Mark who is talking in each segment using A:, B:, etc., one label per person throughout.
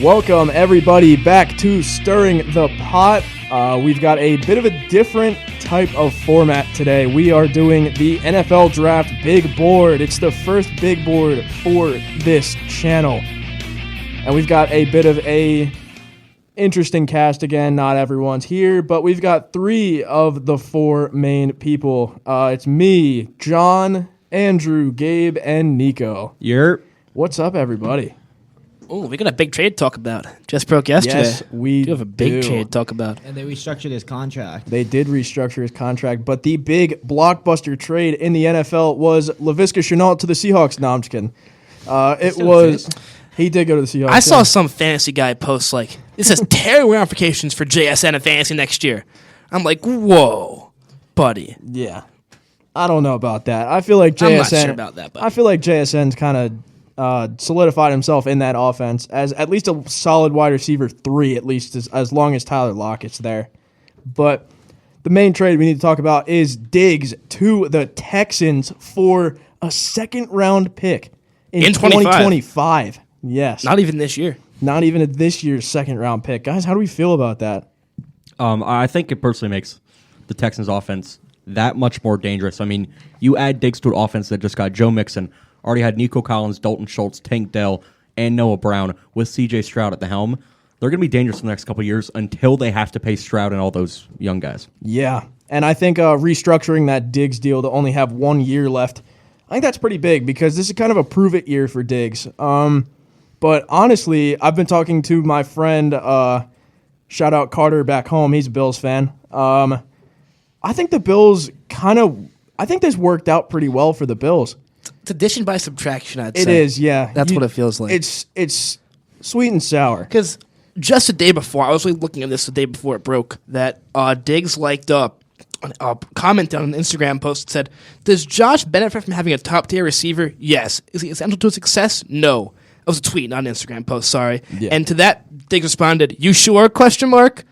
A: Welcome, everybody, back to Stirring the Pot. We've got a bit of a different type of format today. We are doing the NFL Draft Big Board. It's the first big board for this channel. And we've got a bit of a interesting cast again. Not everyone's here, but we've got three of the four main people. It's me, John, Andrew, Gabe, and Nico.
B: Yerp.
A: What's up, everybody?
C: Oh, we got a big trade to talk about. Just broke yesterday.
A: Yes, we
C: do have a big trade to talk about.
D: And they restructured his contract.
A: They did restructure his contract, but the big blockbuster trade in the NFL was Laviska Shenault to the Seahawks. No, I'm just kidding. He did go to the Seahawks.
C: I saw some fantasy guy post like, this has terrible ramifications for JSN and fantasy next year. I'm like, whoa, buddy.
A: Yeah. I don't know about that. I feel like JSN.
C: I'm not sure about that, buddy.
A: I feel like JSN's kind of solidified himself in that offense as at least a solid wide receiver 3, at least as long as Tyler Lockett's there. But the main trade we need to talk about is Diggs to the Texans for a second-round pick in 2025. Yes.
C: Not even this year.
A: Not even this year's second-round pick. Guys, how do we feel about that?
B: I think it personally makes the Texans' offense that much more dangerous. I mean, you add Diggs to an offense that just got Joe Mixon, already had Nico Collins, Dalton Schultz, Tank Dell, and Noah Brown with C.J. Stroud at the helm. They're going to be dangerous in the next couple of years until they have to pay Stroud and all those young guys.
A: Yeah, and I think restructuring that Diggs deal to only have 1 year left, I think that's pretty big because this is kind of a prove-it year for Diggs. But honestly, I've been talking to my friend, shout out Carter back home, he's a Bills fan. I think the Bills I think this worked out pretty well for the Bills.
C: It's addition by subtraction, I'd say.
A: It is, yeah.
C: That's what it feels like.
A: It's sweet and sour.
C: Because just the day before, I was really looking at this the day before it broke, that Diggs liked a comment on an Instagram post that said, does Josh benefit from having a top-tier receiver? Yes. Is he essential to his success? No. It was a tweet, not an Instagram post, sorry.
A: Yeah.
C: And to that, Diggs responded, you sure? Question mark.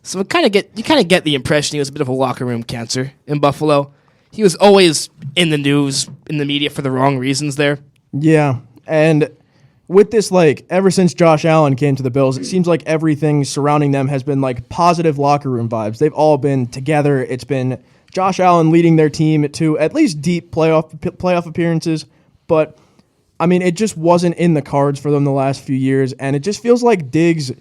C: So you kind of get the impression he was a bit of a locker room cancer in Buffalo. He was always in the news, in the media for the wrong reasons there.
A: Yeah, and with this, ever since Josh Allen came to the Bills, it seems like everything surrounding them has been, positive locker room vibes. They've all been together. It's been Josh Allen leading their team to at least deep playoff appearances, but, I mean, it just wasn't in the cards for them the last few years, and it just feels like Diggs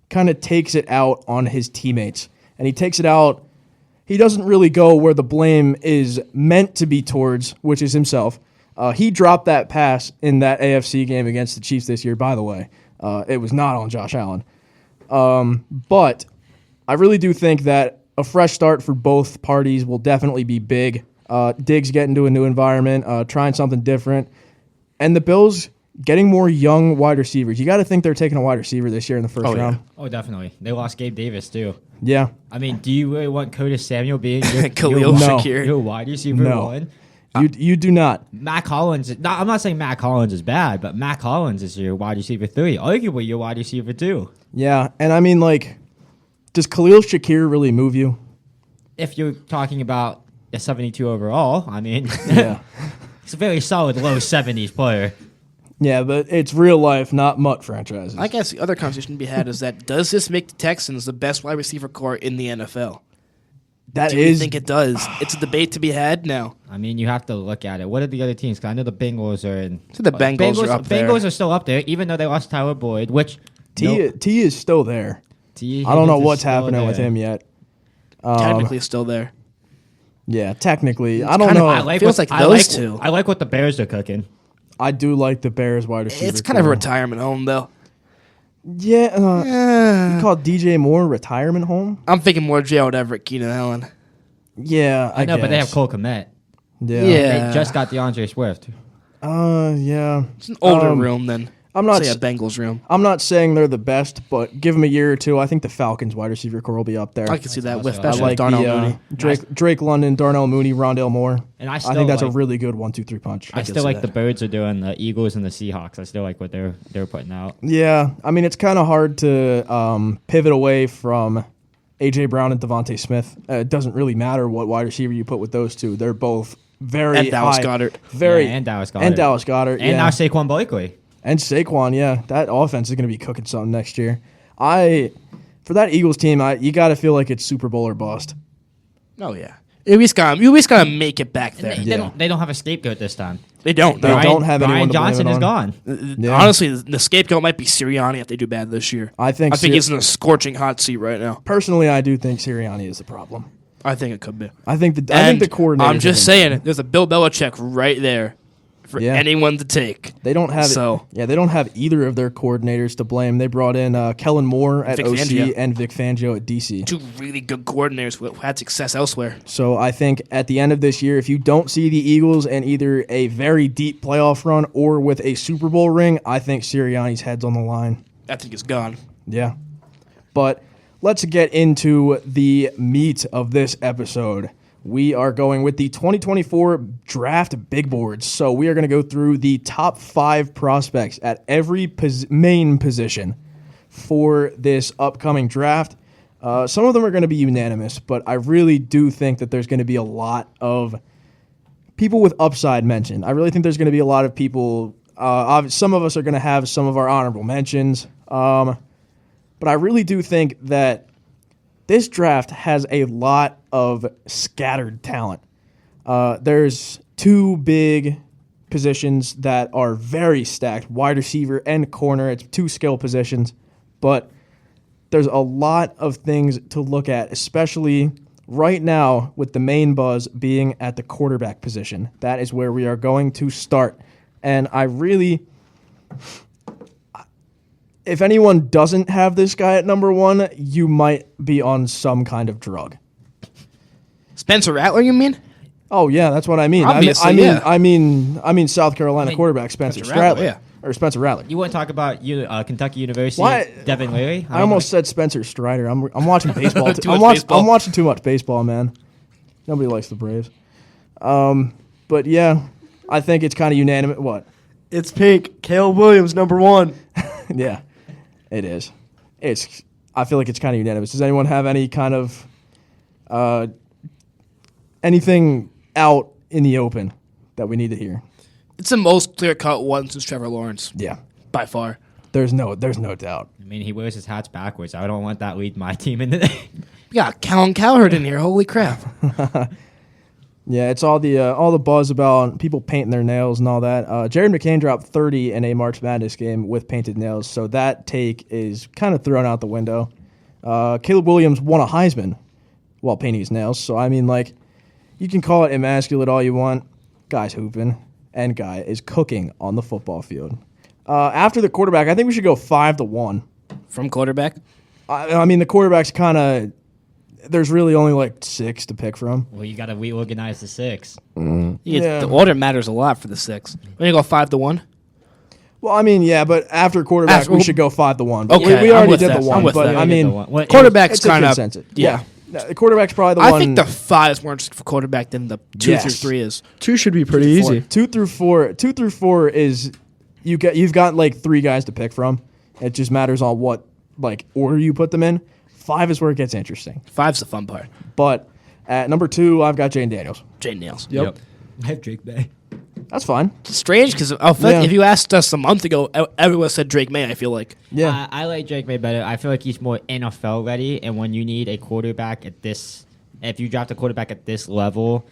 A: kind of takes it out on his teammates, and he takes it out. He doesn't really go where the blame is meant to be towards, which is himself. He dropped that pass in that AFC game against the Chiefs this year, by the way. It was not on Josh Allen. But I really do think that a fresh start for both parties will definitely be big. Diggs getting to a new environment, trying something different. And the Bills getting more young wide receivers. You got to think they're taking a wide receiver this year in the first round.
D: Oh, definitely. They lost Gabe Davis, too.
A: Yeah.
D: I mean, do you really want Curtis Samuel being your,
C: Khalil Shakir.
D: your wide receiver one?
A: You do not.
D: Mac Hollins. I'm not saying Mac Hollins is bad, but Mac Hollins is your wide receiver 3. Arguably your wide receiver 2.
A: Yeah, and I mean, does Khalil Shakir really move you?
D: If you're talking about a 72 overall, I mean,
A: Yeah.
D: he's a very solid low 70s player.
A: Yeah, but it's real life, not MUT franchises.
C: I guess the other conversation to be had is that does this make the Texans the best wide receiver core in the NFL? Do you think it does? It's a debate to be had now.
D: I mean, you have to look at it. What are the other teams? 'Cause I know the Bengals are in.
C: So the Bengals are up there.
D: Bengals are still up there, even though they lost Tyler Boyd, which
A: T is still there. I don't know what's happening with him yet.
C: Technically still there.
A: Yeah, technically. I don't know.
C: Feels like those two.
D: I like what the Bears are cooking.
A: I do like the Bears wide receiver.
C: It's kind of a retirement home, though.
A: Yeah. You call DJ Moore retirement home?
C: I'm thinking more Gerald Everett, Keenan Allen.
A: Yeah, I
D: know,
A: guess.
D: but they have Cole Kmet.
A: Yeah.
D: They just got DeAndre Swift.
A: Yeah.
C: It's an older room than
A: I'm not
C: say a Bengals room.
A: I'm not saying they're the best, but give them a year or two. I think the Falcons wide receiver core will be up there.
C: I can see that with
A: I like
C: Darnell Mooney.
A: Drake London, Darnell Mooney, Rondale Moore.
D: And I
A: think that's a really good 1-2-3 punch.
D: I still like the Birds are doing the Eagles and the Seahawks. I still like what they're putting out.
A: Yeah, I mean it's kind of hard to pivot away from A.J. Brown and Devontae Smith. It doesn't really matter what wide receiver you put with those two. They're both very
C: And Dallas
A: high,
C: Goedert.
A: very
D: And Dallas Goedert.
A: and Dallas Goedert,
D: And now Saquon Blakely.
A: And Saquon, yeah, that offense is going to be cooking something next year. For that Eagles team, you got to feel like it's Super Bowl or bust.
C: Oh yeah, you at least gotta make it back there.
D: They don't have a scapegoat this time.
C: They don't.
A: They don't have anyone
D: Brian
A: to blame
D: Johnson
A: it
D: is
A: on.
D: gone.
A: Yeah.
C: Honestly, the scapegoat might be Sirianni if they do bad this year.
A: I think
C: he's in a scorching hot seat right now.
A: Personally, I do think Sirianni is the problem.
C: I think it could be.
A: I think the coordinator.
C: I'm just saying, there's a Bill Belichick right there for anyone to take.
A: They don't have they don't have either of their coordinators to blame. They brought in Kellen Moore at
C: Vic
A: OC
C: Fangio.
A: and Vic Fangio at DC.
C: Two really good coordinators who had success elsewhere.
A: So I think at the end of this year, if you don't see the Eagles in either a very deep playoff run or with a Super Bowl ring, I think Sirianni's head's on the line.
C: I think it's gone.
A: Yeah. But let's get into the meat of this episode. We are going with the 2024 draft big boards. So we are going to go through the top 5 prospects at every main position for this upcoming draft. Some of them are going to be unanimous, but I really do think that there's going to be a lot of people with upside mentioned. I really think there's going to be a lot of people. Some of us are going to have some of our honorable mentions. But I really do think that this draft has a lot of scattered talent. There's 2 big positions that are very stacked, wide receiver and corner. It's 2 skill positions, but there's a lot of things to look at, especially right now with the main buzz being at the quarterback position. That is where we are going to start. And if anyone doesn't have this guy at number 1, you might be on some kind of drug.
C: Spencer Rattler, you mean?
A: Oh yeah, that's what I mean.
C: Obviously,
A: I mean South Carolina quarterback Spencer Rattler.
C: Yeah.
A: Or Spencer Rattler.
D: You want to talk about Kentucky University?
A: Why?
D: Devin Leary?
A: I almost said Spencer Strider. I'm watching baseball.
C: Baseball.
A: I'm watching too much baseball, man. Nobody likes the Braves. But yeah, I think it's kind of unanimous. What?
E: It's pink. Caleb Williams, number 1.
A: Yeah, it is. I feel like it's kind of unanimous. Does anyone have any kind of anything out in the open that we need to hear?
C: It's the most clear-cut one since Trevor Lawrence.
A: Yeah,
C: by far.
A: There's no doubt.
D: I mean, he wears his hats backwards. I don't want that lead my team in the
C: We got Callum Cowherd in here. Holy crap.
A: Yeah, it's all the buzz about people painting their nails and all that. Jared McCain dropped 30 in a March Madness game with painted nails, so that take is kind of thrown out the window. Caleb Williams won a Heisman while painting his nails, so I mean, like, you can call it immaculate all you want. Guy's hooping, and guy is cooking on the football field. After the quarterback, I think we should go 5-1.
C: From quarterback?
A: I mean, the quarterback's kind of... There's really only like 6 to pick from.
D: Well, you got to reorganize the 6.
C: Yeah. The order matters a lot for the 6. We're going to go 5-1?
A: Well, I mean, yeah, but after quarterback, we should go 5-1. But
C: Okay,
A: we
C: I'm
A: already
C: with
A: did
C: that.
A: the
C: I'm
A: 1.
C: with
A: But
C: that.
A: I mean,
C: Quarterback's
A: it's a
C: kind of...
A: consensus.
C: Yeah.
A: The quarterback's probably the one.
C: I think the 5 is more interesting for quarterback than the 2 through 3 is.
E: 2 should be pretty easy.
A: 2 through 4 is you've got like 3 guys to pick from. It just matters on what like order you put them in. 5 is where it gets interesting.
C: 5's the fun part.
A: But at number 2, I've got Jane Daniels.
C: Jane Nails.
E: Yep.
D: I have Drake May.
A: That's fine.
C: It's strange because if you asked us a month ago, everyone said Drake May, I feel like.
A: Yeah.
D: I like Drake May better. I feel like he's more NFL ready, and when you need a quarterback at this, if you draft a quarterback at this level,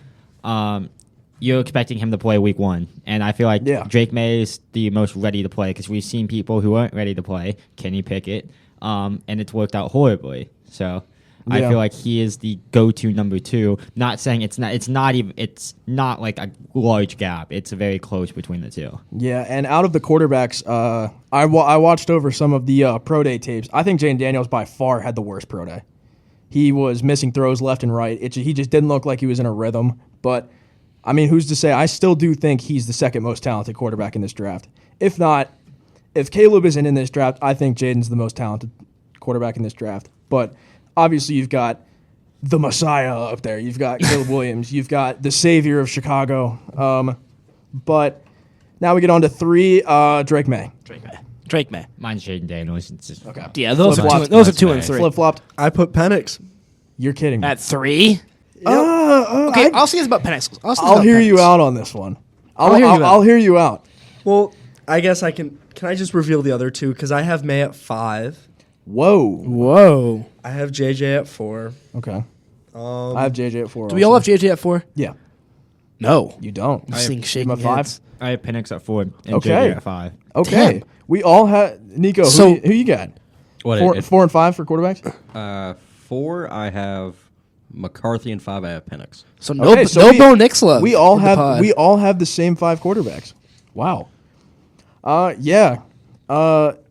D: you're expecting him to play week 1. And I feel like Drake May is the most ready to play because we've seen people who aren't ready to play, Kenny Pickett, and it's worked out horribly. So I feel like he is the go-to number 2. Not saying it's not like a large gap. It's very close between the 2.
A: Yeah, and out of the quarterbacks, I watched over some of the pro day tapes. I think Jane Daniels by far had the worst pro day. He was missing throws left and right. He just didn't look like he was in a rhythm. But, I mean, who's to say? I still do think he's the second most talented quarterback in this draft. If Caleb isn't in this draft, I think Jaden's the most talented quarterback in this draft. But obviously you've got the Messiah up there. You've got Caleb Williams. You've got the savior of Chicago. But now we get on to 3, Drake May.
C: Drake May.
D: Mine's Jaden Daniels.
A: Okay.
C: Yeah, those
A: Flip-flopped.
C: are 2 and 3.
A: Flip-flopped.
E: I put Penix.
A: You're kidding me.
C: At 3?
A: Okay,
C: I'll see this about Penix.
A: I'll hear you out on this one. I'll hear you out.
E: Well, I guess I can Can I just reveal the other two? Because I have May at 5.
A: Whoa.
E: I have JJ at 4.
A: Okay. I have JJ at 4.
C: Do we all have JJ at 4?
A: Yeah.
C: No.
A: You don't.
C: I'm seeing shaking
A: him at 5?
C: heads.
D: I have Penix at 4 and
A: Okay.
D: JJ at 5.
A: Okay.
C: Damn.
A: We all have Nico.
C: So-
A: Who you got?
B: What?
A: 4 and 5 for quarterbacks.
B: 4, I have McCarthy, and 5, I have Penix.
C: So no,
A: Okay, so
C: no
A: we-
C: Bo Nix love.
A: We all
C: in the
A: have
C: pod.
A: the same 5 quarterbacks. Wow. Yeah.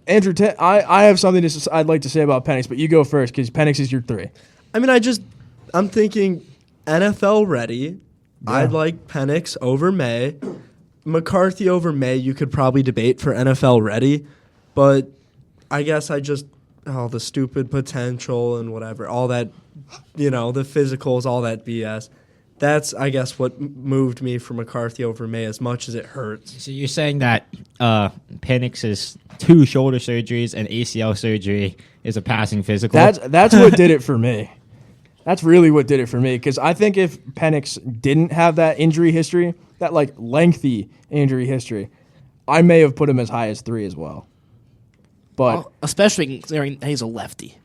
A: Andrew, I have something I'd like to say about Penix, but you go first because Penix is your 3.
E: I mean, I'm thinking NFL ready. I'd like Penix over May. McCarthy over May, you could probably debate for NFL ready. But I guess the stupid potential and whatever, all that, the physicals, all that BS. That's, I guess, what moved me for McCarthy over May as much as it hurts.
D: So you're saying that Penix's 2 shoulder surgeries and ACL surgery is a passing physical?
A: That's what did it for me. That's really what did it for me because I think if Penix didn't have that injury history, that lengthy injury history, I may have put him as high as 3 as well. But
C: especially considering he's a lefty.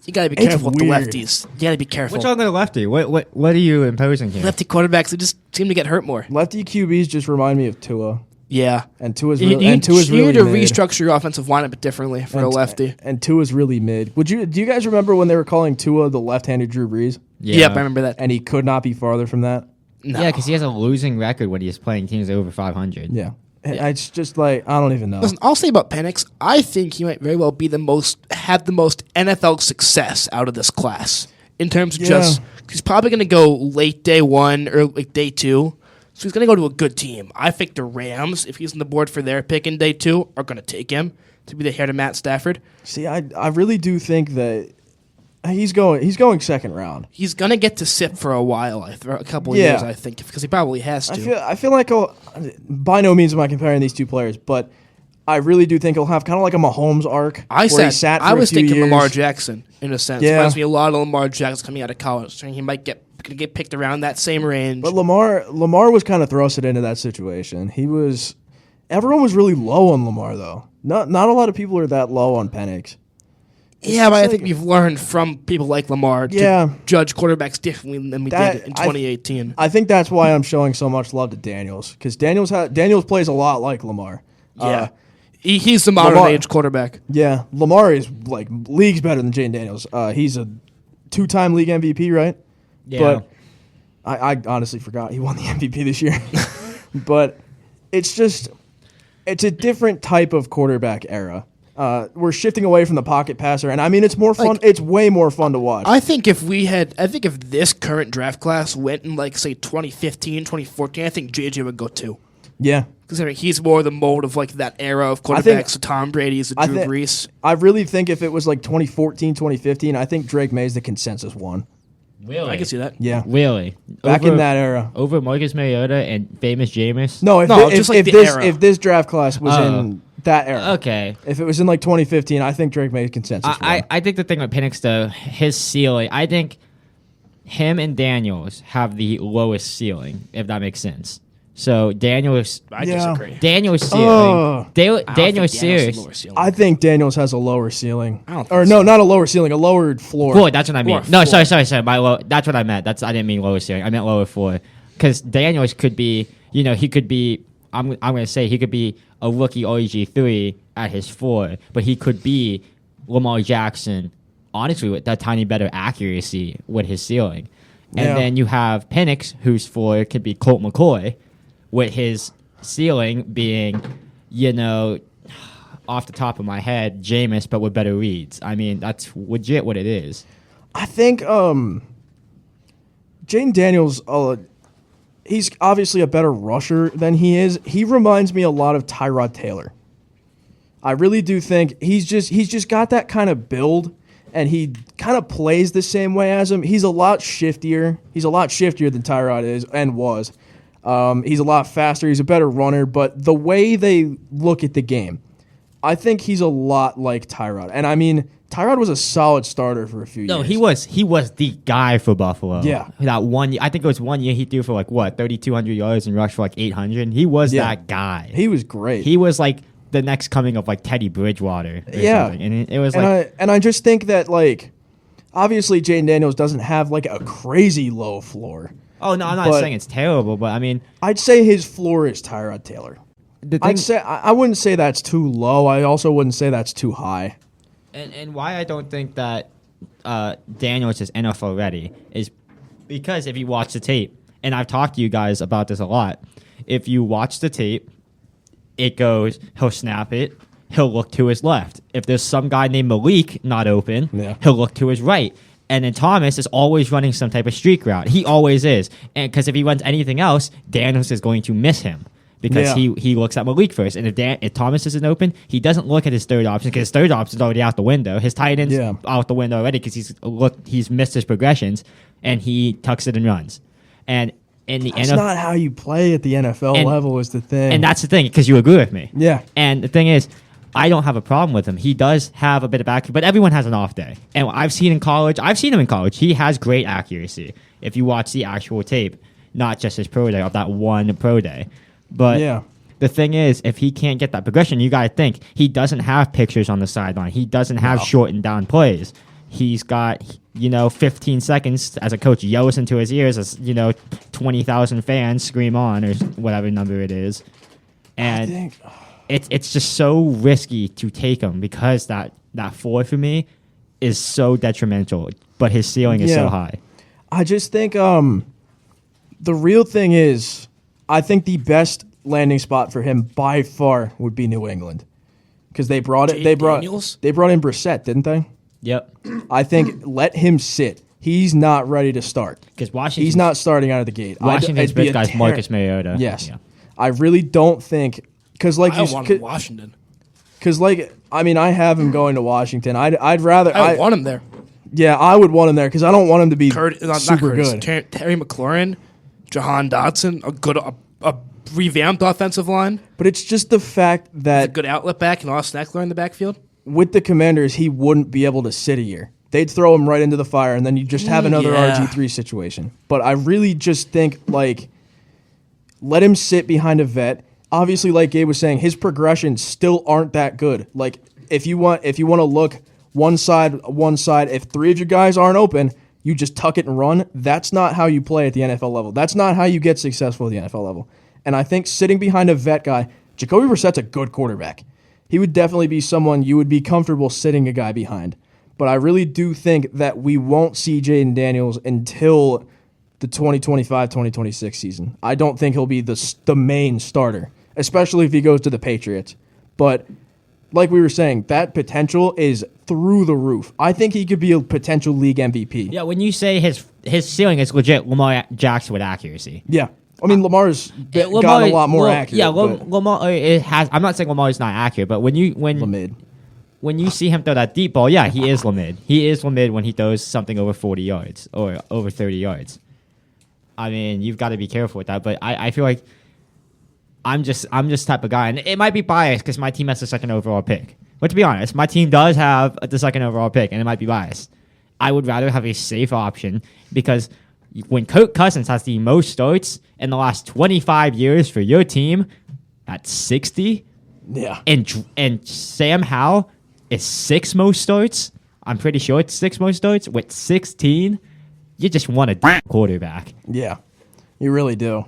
C: You got to be careful with the
A: weird.
C: lefties. You got to be careful.
D: What's wrong with the lefty? What are you imposing here?
C: Lefty quarterbacks, they just seem to get hurt more.
A: lefty QBs just remind me of Tua,
C: Yeah.
A: and Tua's
C: You
A: really,
C: need to
A: mid.
C: restructure your offensive line a bit differently for a lefty.
A: And Tua's really mid. Do you guys remember when they were calling Tua the left-handed Drew Brees,
C: Yep, I remember that.
A: and he could not be farther from that?
C: No.
D: Yeah, because he has a losing record when he's playing teams over 500.
A: Yeah. And it's just I don't even know.
C: Listen, I'll say about Penix, I think he might very well be have the most NFL success out of this class in terms of he's probably going to go late day 1 or day 2. So he's going to go to a good team. I think the Rams, if he's on the board for their pick in day 2, are going to take him to be the heir to Matt Stafford.
A: See, I really do think that he's going second round.
C: He's going to get to sit for a while, a couple of years, I think, because he probably has to.
A: I feel like by no means am I comparing these two players, but I really do think he'll have kind of like a Mahomes arc.
C: I was thinking
A: years.
C: Lamar Jackson in a sense.
A: Yeah.
C: Reminds me a lot of Lamar Jackson coming out of college. So he might get picked around that same range.
A: But Lamar was kind of thrusted into that situation. Everyone was really low on Lamar though. Not a lot of people are that low on Penix.
C: Yeah, but I think we've learned from people like Lamar to judge quarterbacks differently than we did in 2018.
A: I think that's why I'm showing so much love to Daniels because Daniels plays a lot like Lamar.
C: Yeah, he's the modern age quarterback.
A: Yeah, Lamar is leagues better than Jane Daniels. He's a 2-time league MVP, right?
D: Yeah.
A: But I honestly forgot he won the MVP this year. But it's a different type of quarterback era. We're shifting away from the pocket passer, and I mean it's more fun. It's way more fun to watch.
C: I think if this current draft class went in say 2015, 2014, I think JJ would go 2.
A: Yeah,
C: considering he's more the mold of that era of quarterbacks, the Tom Brady's, the Drew Brees.
A: I really think if it was 2014, 2015, I think Drake May's the consensus one.
D: Really?
C: I can see that.
A: Yeah,
D: Really?
A: back in that era.
D: Over Marcus Mariota and famous Jameis?
A: No, if this draft class was in that era.
D: Okay.
A: If it was in 2015, I think Drake May's consensus one.
D: I think the thing with Penix, though, his ceiling, I think him and Daniels have the lowest ceiling, if that makes sense. So Daniels,
C: I disagree.
D: Daniels ceiling, Daniels serious.
A: I think Daniels has a lower ceiling.
C: I don't think
A: or no, not a lower ceiling, a lowered floor.
D: Floor, that's what I mean. No,
C: floor.
D: sorry. That's what I meant. I didn't mean lower ceiling. I meant lower floor. Because Daniels could be, he could be. I'm going to say he could be a rookie RG3 at his floor, but he could be Lamar Jackson, honestly, with that tiny better accuracy with his ceiling. And then you have Penix, whose floor could be Colt McCoy, with his ceiling being, off the top of my head, Jameis, but with better reads. I mean, that's legit what it is.
A: I think Jaden Daniels, he's obviously a better rusher than he is. He reminds me a lot of Tyrod Taylor. I really do think he's just got that kind of build, and he kind of plays the same way as him. He's a lot shiftier. He's a lot shiftier than Tyrod is and was. He's a lot faster. He's a better runner. But the way they look at the game, I think he's a lot like Tyrod. And I mean, Tyrod was a solid starter for a few years.
D: No, he was the guy for Buffalo.
A: Yeah.
D: That one year, I think it was 1 year he threw for 3,200 yards and rushed for 800. He was that guy.
A: He was great.
D: He was the next coming of like Teddy Bridgewater. Or something. And it was
A: I just think that like obviously Jaden Daniels doesn't have like a crazy low floor.
D: Oh no, I'm not saying it's terrible, but I mean,
A: I'd say his floor is Tyrod Taylor. I wouldn't say that's too low. I also wouldn't say that's too high.
D: And why I don't think that Daniels is NFL ready is because if you watch the tape, and I've talked to you guys about this a lot, if you watch the tape, it goes, he'll snap it, he'll look to his left. If there's some guy named Malik not open, he'll look to his right. And then Thomas is always running some type of streak route. He always is. And because if he runs anything else, Daniels is going to miss him. Because he looks at Malik first. And if Thomas isn't open, he doesn't look at his third option because his third option is already out the window. His tight end's out the window already because he's missed his progressions, and he tucks it and runs. And in the
A: That's not how you play at the NFL level is the thing.
D: And that's the thing, because you agree with me.
A: Yeah.
D: And the thing is, I don't have a problem with him. He does have a bit of accuracy, but everyone has an off day. And I've seen him in college. He has great accuracy if you watch the actual tape, not just his pro day, of that one pro day. But the thing is, if he can't get that progression, you got to think, he doesn't have pictures on the sideline. He doesn't have shortened down plays. He's got, 15 seconds as a coach yells into his ears as, 20,000 fans scream on or whatever number it is. And it's just so risky to take him because that floor for me is so detrimental, but his ceiling is so high.
A: I just think the real thing is, I think the best landing spot for him by far would be New England, because they brought in Brissett, didn't they?
D: Yep.
A: I think let him sit. He's not ready to start
D: because
A: he's not starting out of the gate.
D: Washington's best guy's Marcus Mariota.
A: Yes, I really don't think because
C: I want him in Washington.
A: Because I have him going to Washington. I'd rather
C: I want him there.
A: Yeah, I would want him there because I don't want him to be super good.
C: Terry McLaurin, Jahan Dotson, a revamped offensive line.
A: But it's just the fact that
C: a good outlet back and Austin Eckler in the backfield.
A: With the Commanders, he wouldn't be able to sit a year. They'd throw him right into the fire, and then you just have another RG3 situation. But I really just think, let him sit behind a vet. Obviously, like Gabe was saying, his progressions still aren't that good. Like, if you want to look one side, if three of your guys aren't open, you just tuck it and run. That's not how you play at the NFL level. That's not how you get successful at the NFL level. And I think sitting behind a vet guy, Jacoby Brissett's a good quarterback. He would definitely be someone you would be comfortable sitting a guy behind. But I really do think that we won't see Jaden Daniels until the 2025-2026 season. I don't think he'll be the main starter, especially if he goes to the Patriots. But like we were saying, that potential is through the roof. I think he could be a potential league MVP.
D: Yeah, when you say his ceiling is legit Lamar Jackson with accuracy.
A: Yeah. Lamar's gotten a lot more accurate.
D: Yeah, Lamar. It has. I'm not saying Lamar is not accurate, but when you see him throw that deep ball, he is Lamid. He is Lamid when he throws something over 40 yards or over 30 yards. I mean, you've got to be careful with that. But I feel like I'm just type of guy, and it might be biased because my team has the second overall pick. But to be honest, my team does have the second overall pick, and it might be biased. I would rather have a safe option because when Kirk Cousins has the most starts in the last 25 years for your team at 60, and Sam Howell is sixth most starts, I'm pretty sure it's sixth most starts, with 16, you just want a quarterback.
A: Yeah, you really do.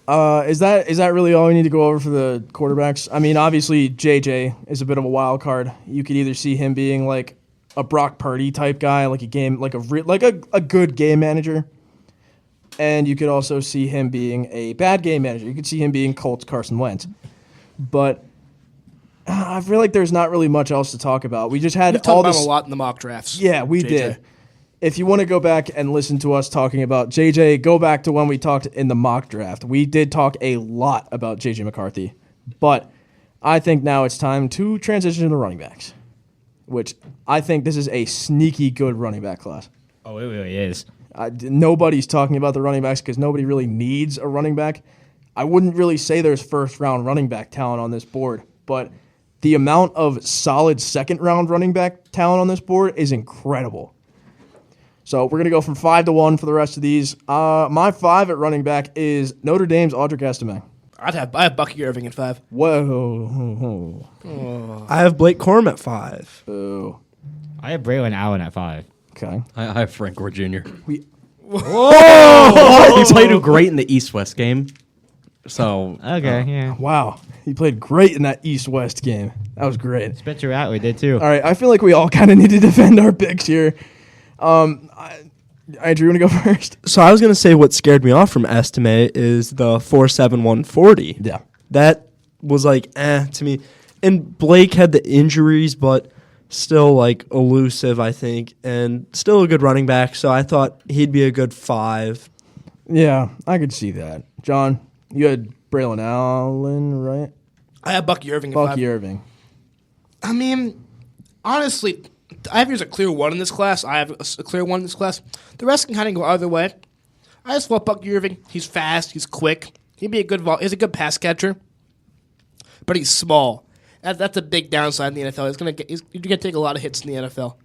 A: Is that really all we need to go over for the quarterbacks? I mean, obviously, JJ is a bit of a wild card. You could either see him being like a Brock Purdy type guy, like a good game manager, and you could also see him being a bad game manager. You could see him being Colts Carson Wentz, but I feel like there's not really much else to talk about. We just had all this
C: about a lot in the mock drafts.
A: Yeah, we did. If you want to go back and listen to us talking about JJ, go back to when we talked in the mock draft. We did talk a lot about JJ McCarthy, but I think now it's time to transition to the running backs, which I think this is a sneaky good running back class.
D: Oh, it really is.
A: Nobody's talking about the running backs because nobody really needs a running back. I wouldn't really say there's first-round running back talent on this board, but the amount of solid second-round running back talent on this board is incredible. So we're going to go from 5 to 1 for the rest of these. My 5 at running back is Notre Dame's Audric Estime.
C: I have Bucky Irving at 5.
A: Whoa.
E: I have Blake Corum at 5.
A: Boo.
D: I have Braylon Allen at 5.
A: Okay.
B: I have Frank Gore Jr.
A: We
B: He played great in the East-West game. So
D: Okay, yeah.
A: Wow. He played great in that East-West game. That was great.
D: Spencer Rattler did too.
A: All right, I feel like we all kind of need to defend our picks here. Andrew, you want to go first?
E: So I was going to say what scared me off from Estime is the 4.7140.
A: Yeah.
E: That was like, to me. And Blake had the injuries, but still like elusive, I think, and still a good running back. So I thought he'd be a good 5.
A: Yeah, I could see that. John, you had Braylon Allen, right?
C: I have Bucky Irving at 5.
A: Bucky Irving.
C: I mean, honestly, I have a clear 1 in this class. I have a clear 1 in this class. The rest can kind of go either way. I just love Bucky Irving. He's fast. He's quick. He'd be a good he's a good pass catcher, but he's small. That's a big downside in the NFL. You're gonna take a lot of hits in the NFL.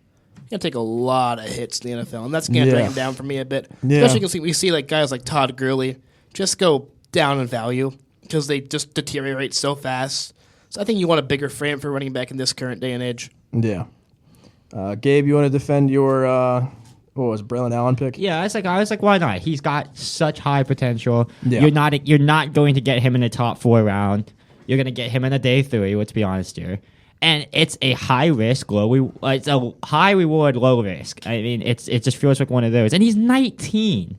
C: You're gonna take a lot of hits in the NFL, and that's gonna drag him down for me a bit.
A: Yeah.
C: Especially because we see like guys like Todd Gurley just go down in value because they just deteriorate so fast. So I think you want a bigger frame for running back in this current day and age.
A: Yeah. Gabe, you want to defend your what was it, Braylon Allen pick?
D: Yeah, I was like, why not? He's got such high potential.
A: Yeah.
D: You're not going to get him in the top 4 round. You're going to get him in a day 3. Let's be honest here. And it's a high risk, it's a high reward, low risk. I mean, it just feels like one of those. And he's 19.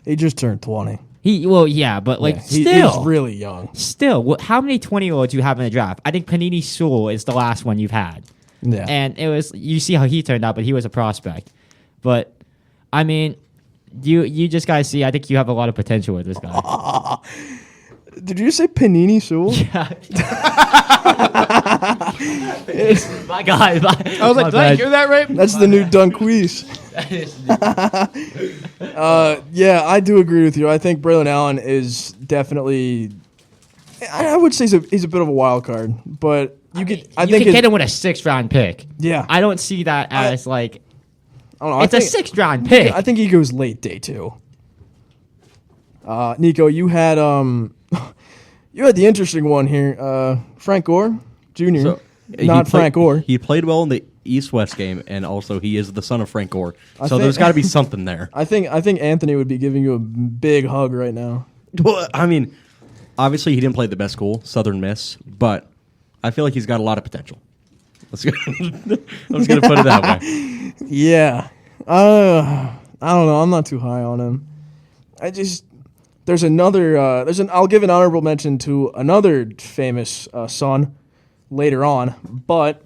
A: He just turned 20.
D: But still,
A: he's really young.
D: Still, how many 20-year-olds do you have in the draft? I think Panini Sewell is the last one you've had.
A: Yeah.
D: And you see how he turned out, but he was a prospect. But I mean, you just guys see. I think you have a lot of potential with this guy.
A: Did you say Panini Sewell?
D: My guy.
C: I was like, did I hear that right?
A: That's the new Dunquise. Yeah, I do agree with you. I think Braylon Allen is definitely. I would say he's a bit of a wild card, but you could
D: get him with a 6th round pick.
A: Yeah,
D: I don't see that as like.
A: I don't know.
D: It's a 6th round pick.
A: I think he goes late day 2. Nico, you had you had the interesting one here. Frank Gore Jr.
B: So,
A: not Frank Gore.
B: He played well in the East-West game, and also he is the son of Frank Gore. So there's got to be something there.
A: I think Anthony would be giving you a big hug right now.
B: Well, I mean, obviously he didn't play at the best school, Southern Miss, but I feel like he's got a lot of potential. I'm just gonna put it that way.
A: Yeah. I don't know. I'm not too high on him. I'll give an honorable mention to another famous son later on, but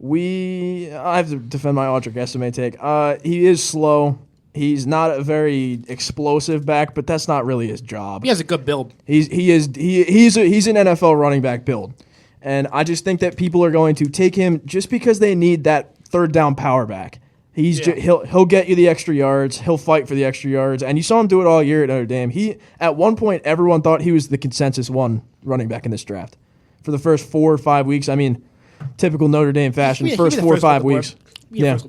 A: I have to defend my Audric Estime take. He is slow. He's not a very explosive back, but that's not really his job.
C: He has a good build.
A: He's an NFL running back build. And I just think that people are going to take him just because they need that third down power back. He'll get you the extra yards. He'll fight for the extra yards. And you saw him do it all year at Notre Dame. At one point, everyone thought he was the consensus one running back in this draft. For the first 4 or 5 weeks, I mean, typical Notre Dame fashion, first 4 or 5 weeks.
C: I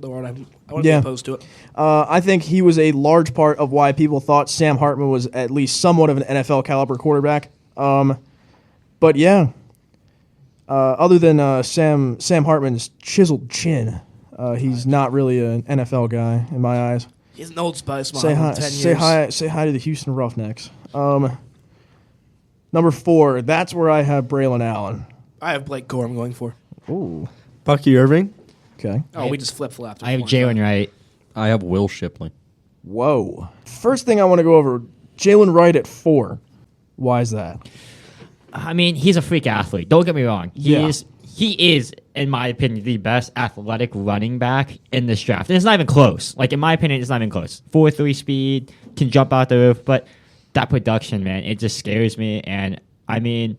C: wouldn't be opposed to it.
A: I think he was a large part of why people thought Sam Hartman was at least somewhat of an NFL caliber quarterback. But yeah, other than Sam Hartman's chiseled chin, he's not really an NFL guy in my eyes.
C: He's an Old Spice model.
A: Say hi.
C: 10 years.
A: Say hi to the Houston Roughnecks. Number 4. That's where I have Braylon Allen.
C: I have Blake Corum going for.
A: Ooh.
E: Bucky Irving.
A: Okay.
C: Oh, we just flip-flopped.
D: I have Jalen Wright.
B: I have Will Shipley.
A: Whoa. First thing I want to go over, Jalen Wright at 4. Why is that?
D: I mean, he's a freak athlete. Don't get me wrong. He is, in my opinion, the best athletic running back in this draft. And it's not even close. Like, in my opinion, it's not even close. 4.3 speed, can jump out the roof, but that production, man, it just scares me. And, I mean,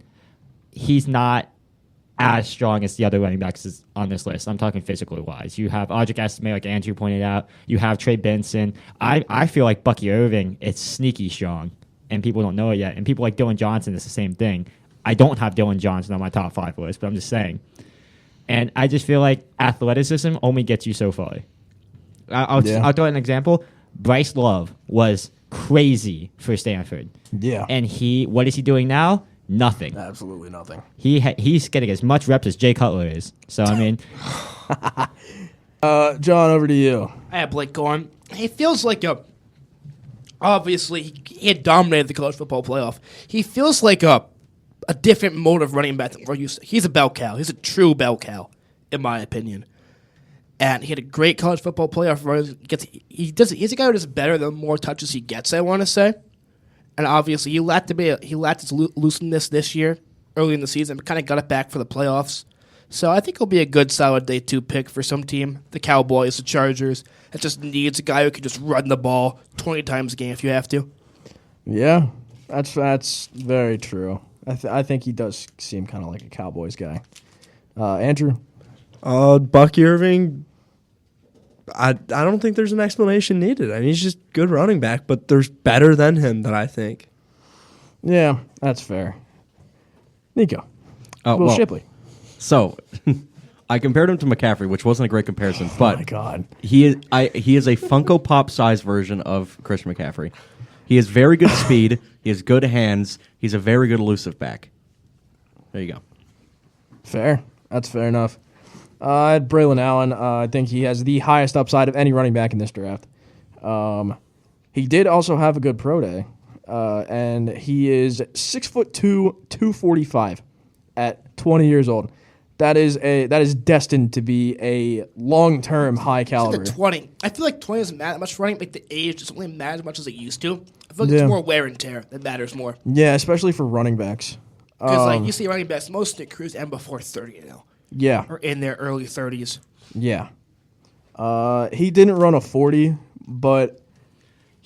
D: he's not as strong as the other running backs on this list. I'm talking physically wise. You have Audric Estime, like Andrew pointed out. You have Trey Benson. I feel like Bucky Irving is sneaky strong, and people don't know it yet. And people like Dylan Johnson, it's the same thing. I don't have Dylan Johnson on my top 5 list, but I'm just saying. And I just feel like athleticism only gets you so far. I'll throw an example. Bryce Love was crazy for Stanford.
A: Yeah.
D: And what is he doing now? Nothing.
A: Absolutely nothing.
D: He's getting as much reps as Jay Cutler is. So, I mean.
A: John, over to you.
C: I have Blake going. He feels like obviously, he had dominated the college football playoff. He feels like a different mode of running back than we're used to. He's a bell cow. He's a true bell cow, in my opinion. And he had a great college football playoff run. He's a guy who does better the more touches he gets, I want to say. And obviously, he lacked his looseness this year, early in the season, but kind of got it back for the playoffs. So I think he'll be a good, solid day 2 pick for some team. The Cowboys, the Chargers. That just needs a guy who can just run the ball 20 times a game if you have to.
A: Yeah, that's very true. I think he does seem kind of like a Cowboys guy. Andrew?
E: Bucky Irving, I don't think there's an explanation needed. I mean, he's just good running back, but there's better than him that I think.
A: Yeah, that's fair. Nico. Will Shipley.
B: So, I compared him to McCaffrey, which wasn't a great comparison, but
A: my God.
B: he is a Funko Pop size version of Christian McCaffrey. He has very good speed. He has good hands. He's a very good elusive back. There you go.
A: Fair. That's fair enough. I had Braylon Allen. I think he has the highest upside of any running back in this draft. He did also have a good pro day, and he is 6'2", 245 at 20 years old. That is destined to be a long-term high caliber.
C: Like 20. I feel like 20 doesn't matter that much running. Like the age doesn't really matter as much as it used to. I feel like it's more wear and tear that matters more.
A: Yeah, especially for running backs.
C: Because you see running backs, most Nick Cruz and before 30 now.
A: Yeah.
C: Or in their early 30s.
A: Yeah. He didn't run a 40, but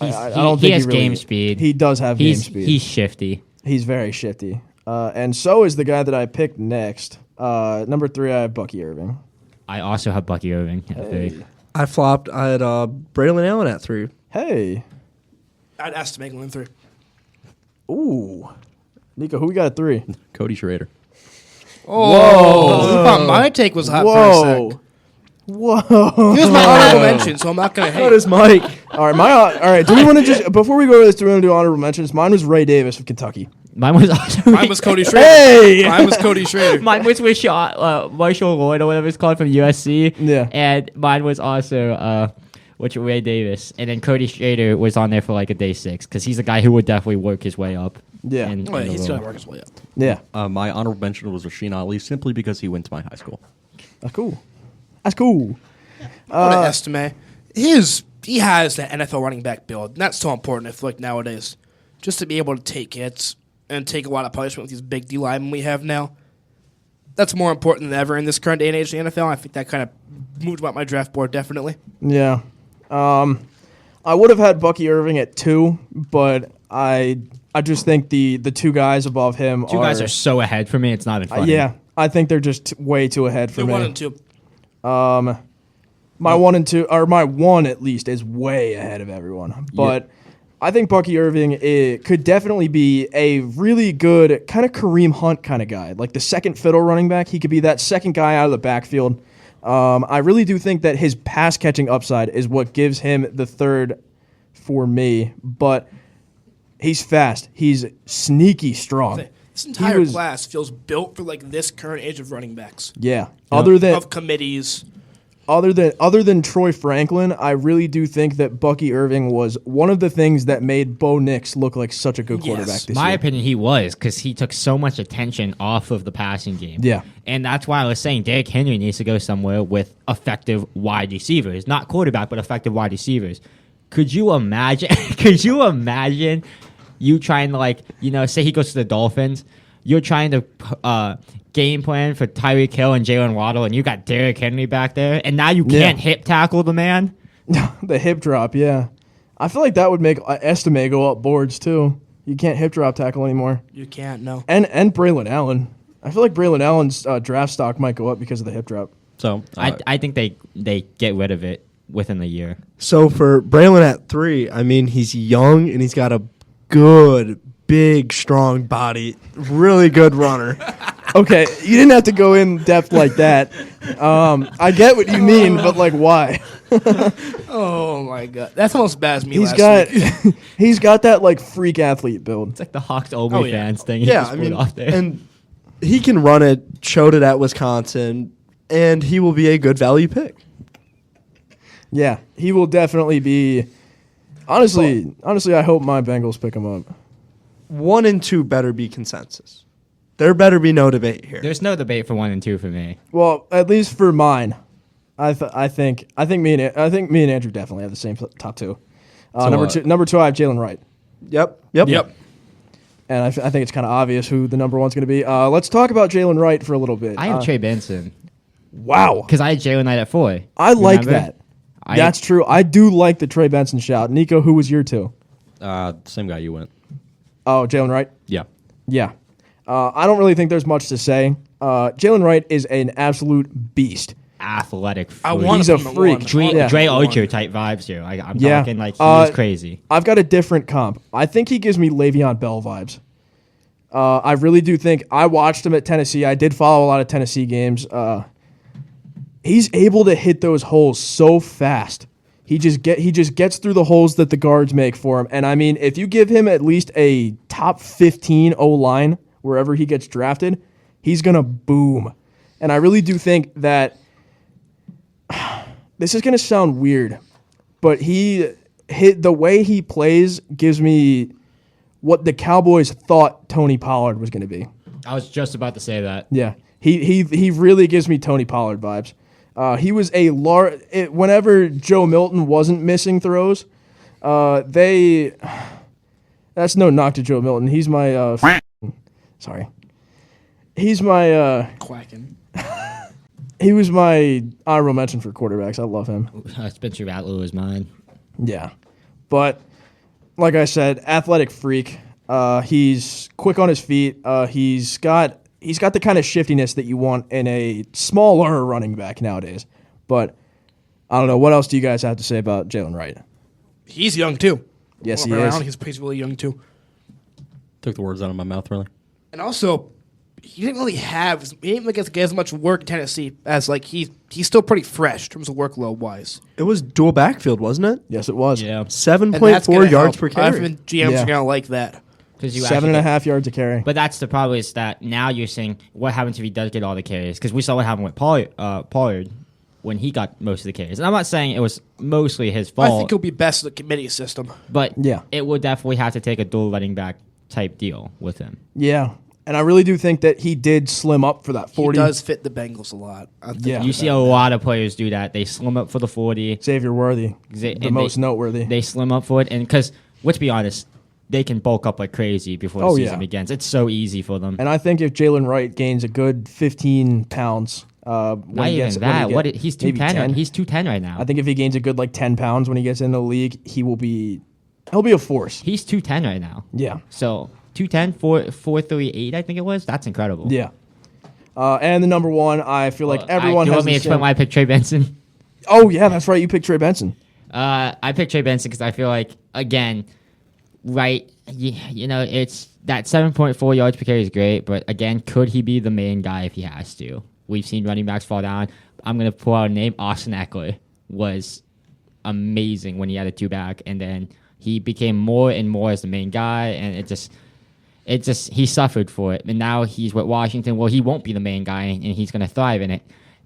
A: I don't think
D: he has
A: really,
D: game speed.
A: He does have game speed.
D: He's shifty.
A: He's very shifty. And so is the guy that I picked next. Number 3, I have Bucky Irving.
D: I also have Bucky Irving at 3.
E: I flopped. I had Braylon Allen at 3.
A: Hey.
C: I'd ask to make one 3.
A: Ooh. Nico, who we got at 3?
B: Cody Schrader.
C: Whoa. My take was hot for a sec.
A: Whoa.
C: Here's my honorable mention, so I'm not going to hate.
E: What is Mike?
A: All right. Do we want to just, before we go to this, do we want to do honorable mentions? Mine was Ray Davis of Kentucky.
D: Mine was also
C: Mine was Cody Schrader.
A: Hey!
C: Mine was Cody Schrader.
D: Mine was with Marshall Lloyd or whatever it's called from USC.
A: Yeah.
D: And mine was also Ray Davis. And then Cody Schrader was on there for like a day 6 because he's a guy who would definitely work his way up.
A: Yeah.
D: in
C: He's
D: the
C: going
D: role.
C: to work his way up.
A: Yeah.
B: My honorable mention was Rasheed Ali simply because he went to my high school.
A: That's cool. That's cool.
C: I want to estimate. He has that NFL running back build. And that's so important, I feel like, nowadays. Just to be able to take hits and take a lot of punishment with these big D linemen we have now. That's more important than ever in this current day and age in the NFL. I think that kind of moved about my draft board, definitely.
A: Yeah. I would have had Bucky Irving at 2, but I just think the 2 guys above him
D: Two guys are so ahead for me, it's not even funny.
A: yeah, I think they're just way too ahead for
C: They're
A: me.
C: 1 and 2.
A: My 1 and 2, or my 1 at least, is way ahead of everyone. But I think Bucky Irving could definitely be a really good kind of Kareem Hunt kind of guy, like the second fiddle running back. He could be that second guy out of the backfield. I really do think that his pass catching upside is what gives him the 3rd for me. But he's fast. He's sneaky strong.
C: This entire class feels built for like this current age of running backs.
A: Yeah. Of
C: committees.
A: Other than Troy Franklin, I really do think that Bucky Irving was one of the things that made Bo Nix look like such a good quarterback this year.
D: My opinion, he was, because he took so much attention off of the passing game.
A: Yeah.
D: And that's why I was saying Derrick Henry needs to go somewhere with effective wide receivers. Not quarterback, but effective wide receivers. Could you imagine you trying to, say he goes to the Dolphins, you're trying to game plan for Tyreek Hill and Jalen Waddle, and you got Derrick Henry back there, and now you can't hip tackle the man?
A: The hip drop, yeah. I feel like that would make Estime go up boards, too. You can't hip drop tackle anymore.
C: You can't, no.
A: And Braylon Allen. I feel like Braylon Allen's draft stock might go up because of the hip drop.
B: So
D: I think they get rid of it within the year.
E: So for Braylon at 3, I mean, he's young and he's got a good, big, strong body. Really good runner.
A: Okay, you didn't have to go in depth like that. I get what you mean, but like why?
C: Oh Oh my god, that's almost as bad as me.
A: He's
C: last
A: got
C: week.
A: he's got that like freak athlete build.
D: It's like the Hawks only
C: Oh, yeah.
D: fans thing. He
E: Yeah,
D: just
E: I
D: pulled
E: mean,
D: off there.
E: and he can run it. Showed it at Wisconsin, and he will be a good value pick.
A: Yeah, he will definitely be. Honestly, I hope my Bengals pick him up.
E: 1 and 2 better be consensus. There better be no debate here.
D: There's no debate for 1 and 2 for me.
A: Well, at least for mine, I think me and Andrew definitely have the same top two.
B: So
A: Number two, I have Jalen Wright,
E: Yep.
A: and I think it's kind of obvious who the number one's going to be. Let's talk about Jalen Wright for a little bit.
D: I have Trey Benson
A: Wow,
D: because I had Jalen Knight at 4.
A: I like
D: Remember?
A: that. That's true. I do like the Trey Benson shout. Nico, who was your two?
B: Same guy you went.
A: Oh, Jalen Wright.
B: Yeah.
A: Yeah. I don't really think there's much to say. Jalen Wright is an absolute beast.
D: Athletic.
C: I
D: freak.
C: want
A: He's
C: him
A: a
C: to
A: freak.
C: one.
D: Dre,
A: Yeah.
D: Dre Archer type vibes here. I'm
A: Yeah.
D: talking like he was crazy.
A: I've got a different comp. I think he gives me Le'Veon Bell vibes. I really do think. I watched him at Tennessee. I did follow a lot of Tennessee games. He's able to hit those holes so fast. He just gets through the holes that the guards make for him. And I mean, if you give him at least a top 15 O-line wherever he gets drafted, he's going to boom. And I really do think that this is going to sound weird, but the way he plays gives me what the Cowboys thought Tony Pollard was going to be.
D: I was just about to say that.
A: Yeah, he really gives me Tony Pollard vibes. He was whenever Joe Milton wasn't missing throws, that's no knock to Joe Milton. He's my sorry. He's my
C: Quacking.
A: he was my honorable mention for quarterbacks. I love him.
D: Spencer Rattler was mine.
A: Yeah. But like I said, athletic freak. He's quick on his feet. He's got the kind of shiftiness that you want in a smaller running back nowadays. But I don't know. What else do you guys have to say about Jalen Wright?
C: He's young too.
A: Yes,
C: Well,
A: he is.
C: He's really young too.
B: Took the words out of my mouth, really.
C: And also, he didn't get as much work in Tennessee as like he's still pretty fresh in terms of workload wise.
E: It was dual backfield, wasn't it?
A: Yes, it was.
D: Yeah.
E: 7.4 yards per carry.
C: I think GMs
A: Yeah.
C: are gonna like that.
D: Because
A: 7.5 yards a carry.
D: But that's the problem is that now you're saying what happens if he does get all the carries? Because we saw what happened with Pollard when he got most of the carries. And I'm not saying it was mostly his
C: I
D: fault,
C: think he'll be best in the committee system.
D: but
A: Yeah.
D: it would definitely have to take a dual running back type deal with him.
A: Yeah. And I really do think that he did slim up for that 40.
C: He does fit the Bengals a lot. I think
A: Yeah.
D: You see a lot of players do that. They slim up for the 40.
A: Xavier Worthy,
D: They-
A: the
D: and
A: most noteworthy.
D: They slim up for it. And because, let's be honest, they can bulk up like crazy before the
A: Oh,
D: season
A: yeah.
D: begins. It's so easy for them.
A: And I think if Jalen Wright gains a good 15 pounds,
D: Not even that. He's 210.
A: 10.
D: He's 210 right now.
A: I think if he gains a good like 10 pounds when he gets into the league, he'll be a force.
D: He's 210 right now.
A: Yeah.
D: So 210, 438, I think it was. That's incredible.
A: Yeah. And the number one, I feel like everyone
D: do
A: has
D: you want me
A: the
D: to explain
A: same-
D: why I picked Trey Benson?
A: Oh, yeah, that's right. You picked Trey Benson.
D: I picked Trey Benson because I feel like, again, right, you know, it's that 7.4 yards per carry is great, but again, could he be the main guy if he has to? We've seen running backs fall down. I'm going to pull out a name. Austin Eckler was amazing when he had a two-back, and then he became more and more as the main guy, and it just he suffered for it. And now he's with Washington. Well, he won't be the main guy, and he's going to thrive in it.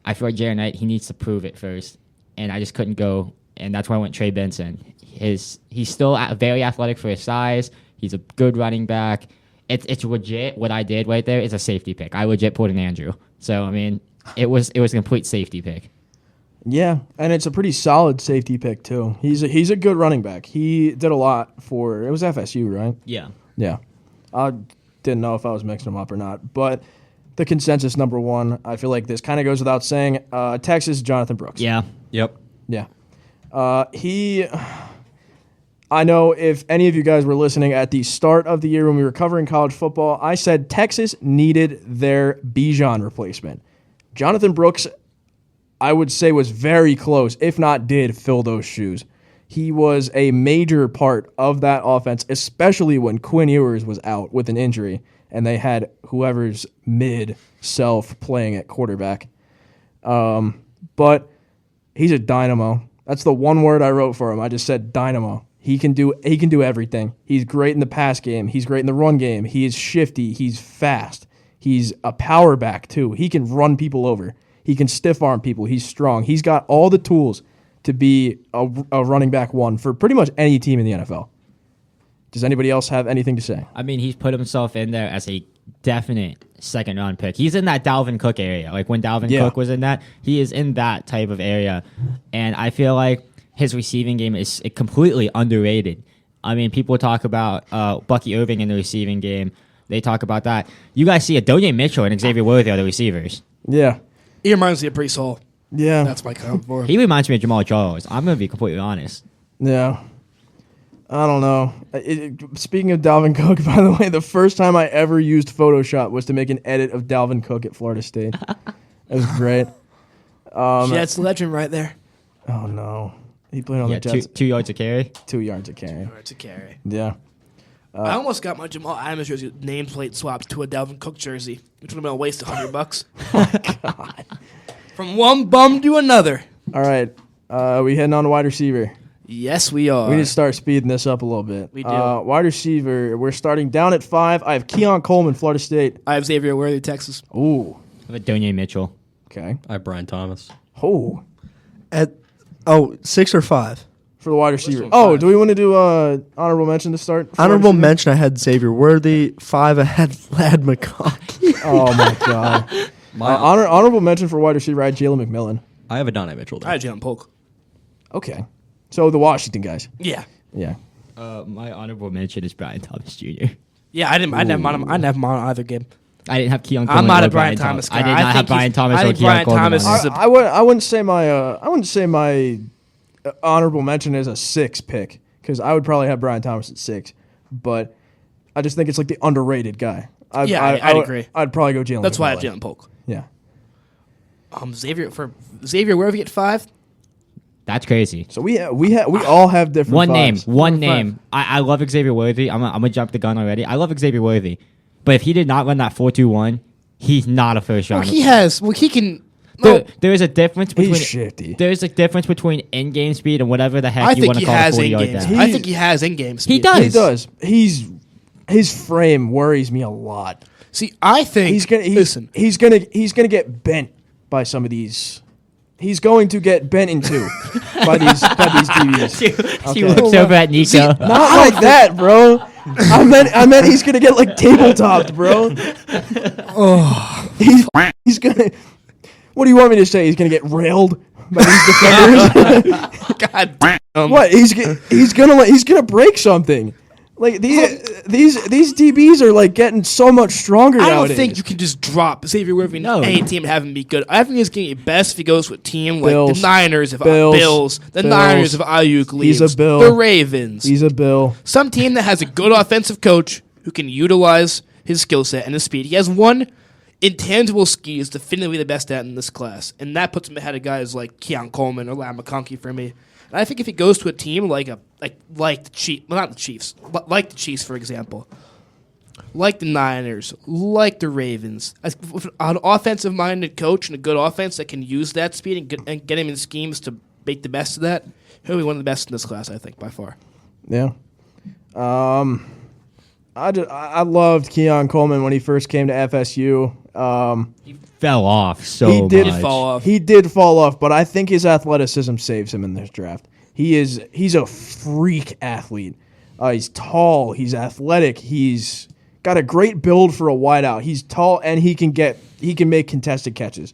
D: I feel like Jaren Knight, he needs to prove it first, and I just couldn't go, and that's why I went Trey Benson. He's still very athletic for his size. He's a good running back. It's legit. What I did right there is a safety pick. I legit put in Andrew. So I mean, it was a complete safety pick.
A: Yeah, and it's a pretty solid safety pick too. He's a good running back. He did a lot it was FSU, right?
D: Yeah.
A: Yeah. I didn't know if I was mixing them up or not, but the consensus number one, I feel like this kind of goes without saying. Texas, Jonathan Brooks.
D: Yeah.
B: Yep.
A: Yeah. I know if any of you guys were listening at the start of the year when we were covering college football, I said Texas needed their Bijan replacement. Jonathan Brooks, I would say, was very close, if not did fill those shoes. He was a major part of that offense, especially when Quinn Ewers was out with an injury and they had whoever's mid-self playing at quarterback. But he's a dynamo. That's the one word I wrote for him. I just said dynamo. He can do everything. He's great in the pass game. He's great in the run game. He is shifty. He's fast. He's a power back too. He can run people over. He can stiff arm people. He's strong. He's got all the tools to be a running back one for pretty much any team in the NFL. Does anybody else have anything to say?
D: I mean, he's put himself in there as a definite second-round pick. He's in that Dalvin Cook area. Like when Dalvin Cook was in that, he is in that type of area. And I feel like his receiving game is completely underrated. I mean, people talk about Bucky Irving in the receiving game. They talk about that. You guys see Adonai Mitchell and Xavier Worthy are the receivers.
A: Yeah.
C: He reminds me of Breece Hall.
A: Yeah.
C: That's my comp for him.
D: He reminds me of Jamal Charles. I'm going to be completely honest.
A: Yeah. I don't know. Speaking of Dalvin Cook, by the way, the first time I ever used Photoshop was to make an edit of Dalvin Cook at Florida State. It was great.
C: Jets legend right there.
A: Oh, no. He played on the Jets.
D: 2 yards a carry.
A: 2 yards a carry.
C: To carry.
A: Yeah.
C: I almost got my Jamal Adams jersey nameplate swapped to a Dalvin Cook jersey, which would have been a waste of $100.
A: Oh, God.
C: From one bum to another.
A: All right. We heading on to wide receiver.
C: Yes, we are.
A: We need to start speeding this up a little bit.
C: We do.
A: Wide receiver, we're starting down at 5. I have Keon Coleman, Florida State.
C: I have Xavier Worthy, Texas.
A: Ooh.
D: I have Adonai Mitchell.
A: Okay.
B: I have Brian Thomas.
A: Oh.
E: 6 or 5.
A: For the wide receiver.
C: one,
A: Oh,
C: 5.
A: do we want to do honorable mention to start? for
E: Honorable
A: wide receiver?
E: mention, I had Xavier Worthy. 5, I had Vlad McConkey.
A: Oh, my God. Honorable mention for wide receiver, I had Jalen McMillan.
B: I have Adonai Mitchell.
C: I had Jalen Polk.
A: Okay. So the Washington guys.
C: Yeah.
A: Yeah.
D: My honorable mention is Brian Thomas Jr.
C: Yeah, I didn't have him on either game.
D: I didn't have Keon
C: I'm
D: Coleman.
C: not
D: or
C: a Brian Thomas guy.
D: I did not
C: I
D: have
C: think
D: Brian
C: he's-
D: Thomas
C: I
D: or
C: think
D: Keon
C: Brian
D: Coleman.
C: Thomas
D: on
C: is
D: there.
C: a-
A: I wouldn't say my honorable mention is a 6 pick because I would probably have Brian Thomas at 6, but I just think it's like the underrated guy. I'd
C: agree.
A: I'd probably go Jalen.
C: That's why I
A: McMillan.
C: have Jalen Polk.
A: Yeah.
C: Xavier Worthy at 5.
D: That's crazy.
A: So we all have different
D: One
A: fives.
D: name. I love Xavier Worthy. I'm gonna jump the gun already. I love Xavier Worthy, but if he did not run that 4.21, he's not a first
C: Well,
D: round.
C: he can. No,
D: There is a difference between.
A: He's shifty.
D: There's a difference between in-game speed and whatever the heck
C: I
D: you
C: think
D: want
C: he
D: to call a
C: has
D: 40
C: in
D: yard
C: game.
D: dash.
C: I think he has in game speed.
D: He does.
A: He does. His frame worries me a lot.
C: See, I think
A: He's gonna get bent by some of these. He's going to get bent in two by these DBs.
D: He looks over at Nico.
A: Not like that, bro. I meant he's gonna get like tabletopped, bro. He's gonna. What do you want me to say? He's gonna get railed by these defenders.
C: God damn.
A: What? He's gonna break something. Like these DBs are like getting so much stronger
C: I don't
A: nowadays.
C: think you can just drop Xavier Worthy
D: No.
C: in any team and have him be good. I think he's getting best if he goes with a team like
A: Bills.
C: the Niners, the
A: Bills.
C: Niners if Ayuk leaves,
A: He's a Bill.
C: the Ravens.
A: He's a Bill.
C: Some team that has a good offensive coach who can utilize his skill set and his speed. He has one intangible ski he's definitively the best at in this class, and that puts him ahead of guys like Keon Coleman or Lam McConkey for me. And I think if he goes to a team like the Chiefs, well, not the Chiefs, but like the Chiefs, for example, like the Niners, like the Ravens, with an offensive-minded coach and a good offense that can use that speed and get him in schemes to make the best of that, he'll be one of the best in this class, I think, by far.
A: Yeah. I loved Keon Coleman when he first came to FSU.
D: He fell off so
A: He did
D: much.
C: fall off.
A: He did fall off, but I think his athleticism saves him in this draft. He's a freak athlete. He's tall. He's athletic. He's got a great build for a wideout. He's tall and he can make contested catches.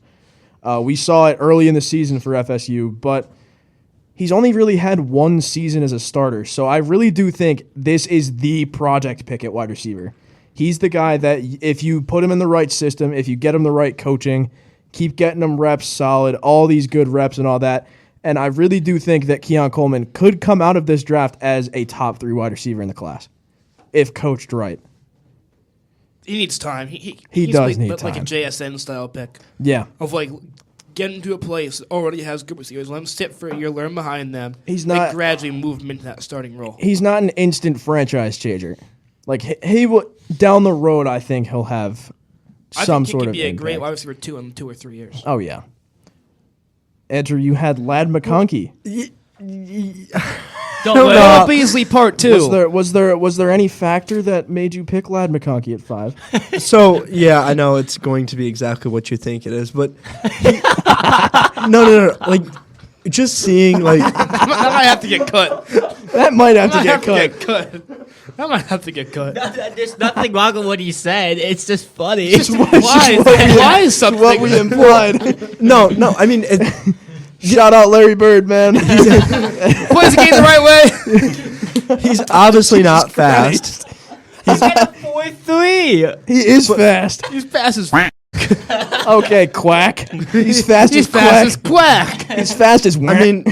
A: We saw it early in the season for FSU, but he's only really had one season as a starter. So I really do think this is the project pick at wide receiver. He's the guy that if you put him in the right system, if you get him the right coaching, keep getting him reps solid, all these good reps and all that. And I really do think that Keon Coleman could come out of this draft as a top 3 wide receiver in the class if coached right.
C: He needs time. He
A: does need
C: like a
A: time.
C: JSN style pick
A: Yeah.
C: of like getting to a place that already has good receivers. Let him sit for a year, learn behind them.
A: He's
C: and
A: not-
C: gradually move him into that starting role.
A: He's not an instant franchise changer. Like he will down the road, I think he'll have some
C: I think
A: sort
C: he could
A: of
C: be a great
A: impact.
C: wide receiver in 2 or 3 years.
A: Oh yeah. Andrew, you had Lad McConkey.
D: Don't
E: No.
D: worry.
C: Cole Beasley part 2.
A: Was there any factor that made you pick Ladd McConkey at 5?
E: So yeah, I know it's going to be exactly what you think it is, but no. Like just seeing like
C: That might have to get cut.
A: That might have to
C: That might
A: get
C: have to
A: cut.
C: get cut. That might have to get cut.
D: There's nothing wrong with what he said. It's just funny.
C: Why is something?
A: What we implied.
E: no. I mean,
A: Shout out Larry Bird, man.
C: Plays the game the right way.
E: he's obviously not fast.
D: He's got a 4.3.
A: He is fast.
C: He's fast as
A: Okay, quack. He's fast
C: He's
A: as
C: fast
A: quack.
C: as quack.
A: He's fast as
E: I mean,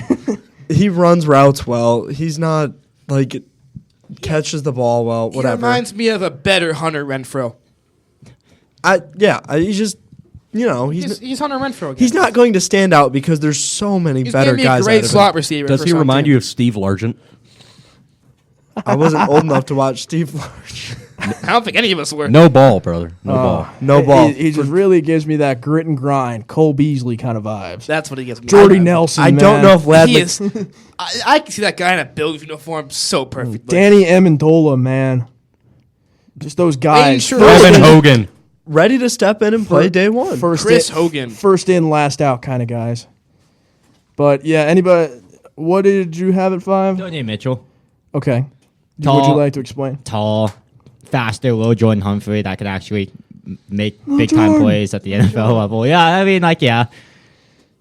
E: he runs routes well. He's not like catches the ball well.
C: He
E: Whatever.
C: reminds me of a better Hunter Renfro.
E: He's just
C: He's Hunter Renfro again.
E: he's not going to stand out because there's so many
C: He's
E: better
C: gonna be
E: guys.
C: a great
E: out of him.
C: slot receiver.
B: Does
C: for
B: he
C: some
B: remind
C: team.
B: you of Steve Largent?
E: I wasn't old enough to watch Steve Large.
C: I don't think any of us were.
B: No ball, brother. No ball.
E: No ball.
A: He just really gives me that grit and grind, Cole Beasley kind of vibes.
C: That's what he gets.
A: Jordy Nelson.
E: I don't
A: man.
E: know if Ladd.
C: He is. I can see that guy in a Bills uniform so perfect.
A: Danny Amendola, man. Just those guys.
C: sure-
A: First
B: Evan
A: in-
B: Hogan.
E: ready to step in and play day one.
C: Chris Hogan.
A: First in, last out kind of guys. But yeah, anybody. What did you have at 5?
D: Donnie Mitchell.
A: Okay. Would
D: Tall.
A: you like to explain?
D: Tall, faster, little Jordan Humphrey that could actually make big time
A: Jordan.
D: plays at the NFL level. Yeah, I mean,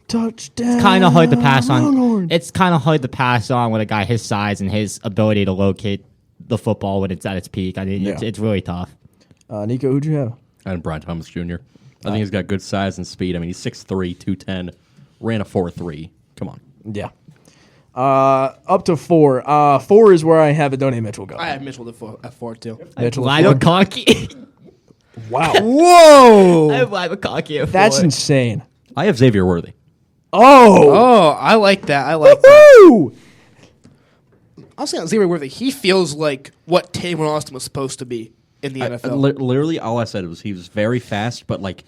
A: Touchdown.
D: kind of hard to pass on.
A: Longhorns.
D: It's kind of hard to pass on with a guy his size and his ability to locate the football when it's at its peak. I mean,
A: Yeah.
D: it's really tough.
A: Nico, who'd you have?
B: And Brian Thomas Jr. I think he's got good size and speed. I mean, he's 6'3", 210, ran a 4.3. Come on.
A: Yeah. Up to 4. 4 is where I have Adonai Mitchell go.
C: I have Mitchell at 4 too.
A: Mitchell.
D: Live
A: Yep.
D: McConkey.
A: Wow.
E: Whoa!
D: I have Live McConkey at
A: That's
D: 4.
A: insane.
B: I have Xavier Worthy.
A: Oh.
C: Oh, I like that. I like that.
A: Woo!
C: I was saying Xavier Worthy. He feels like what Taylor Austin was supposed to be in the NFL.
B: Literally, all I said was he was very fast, but like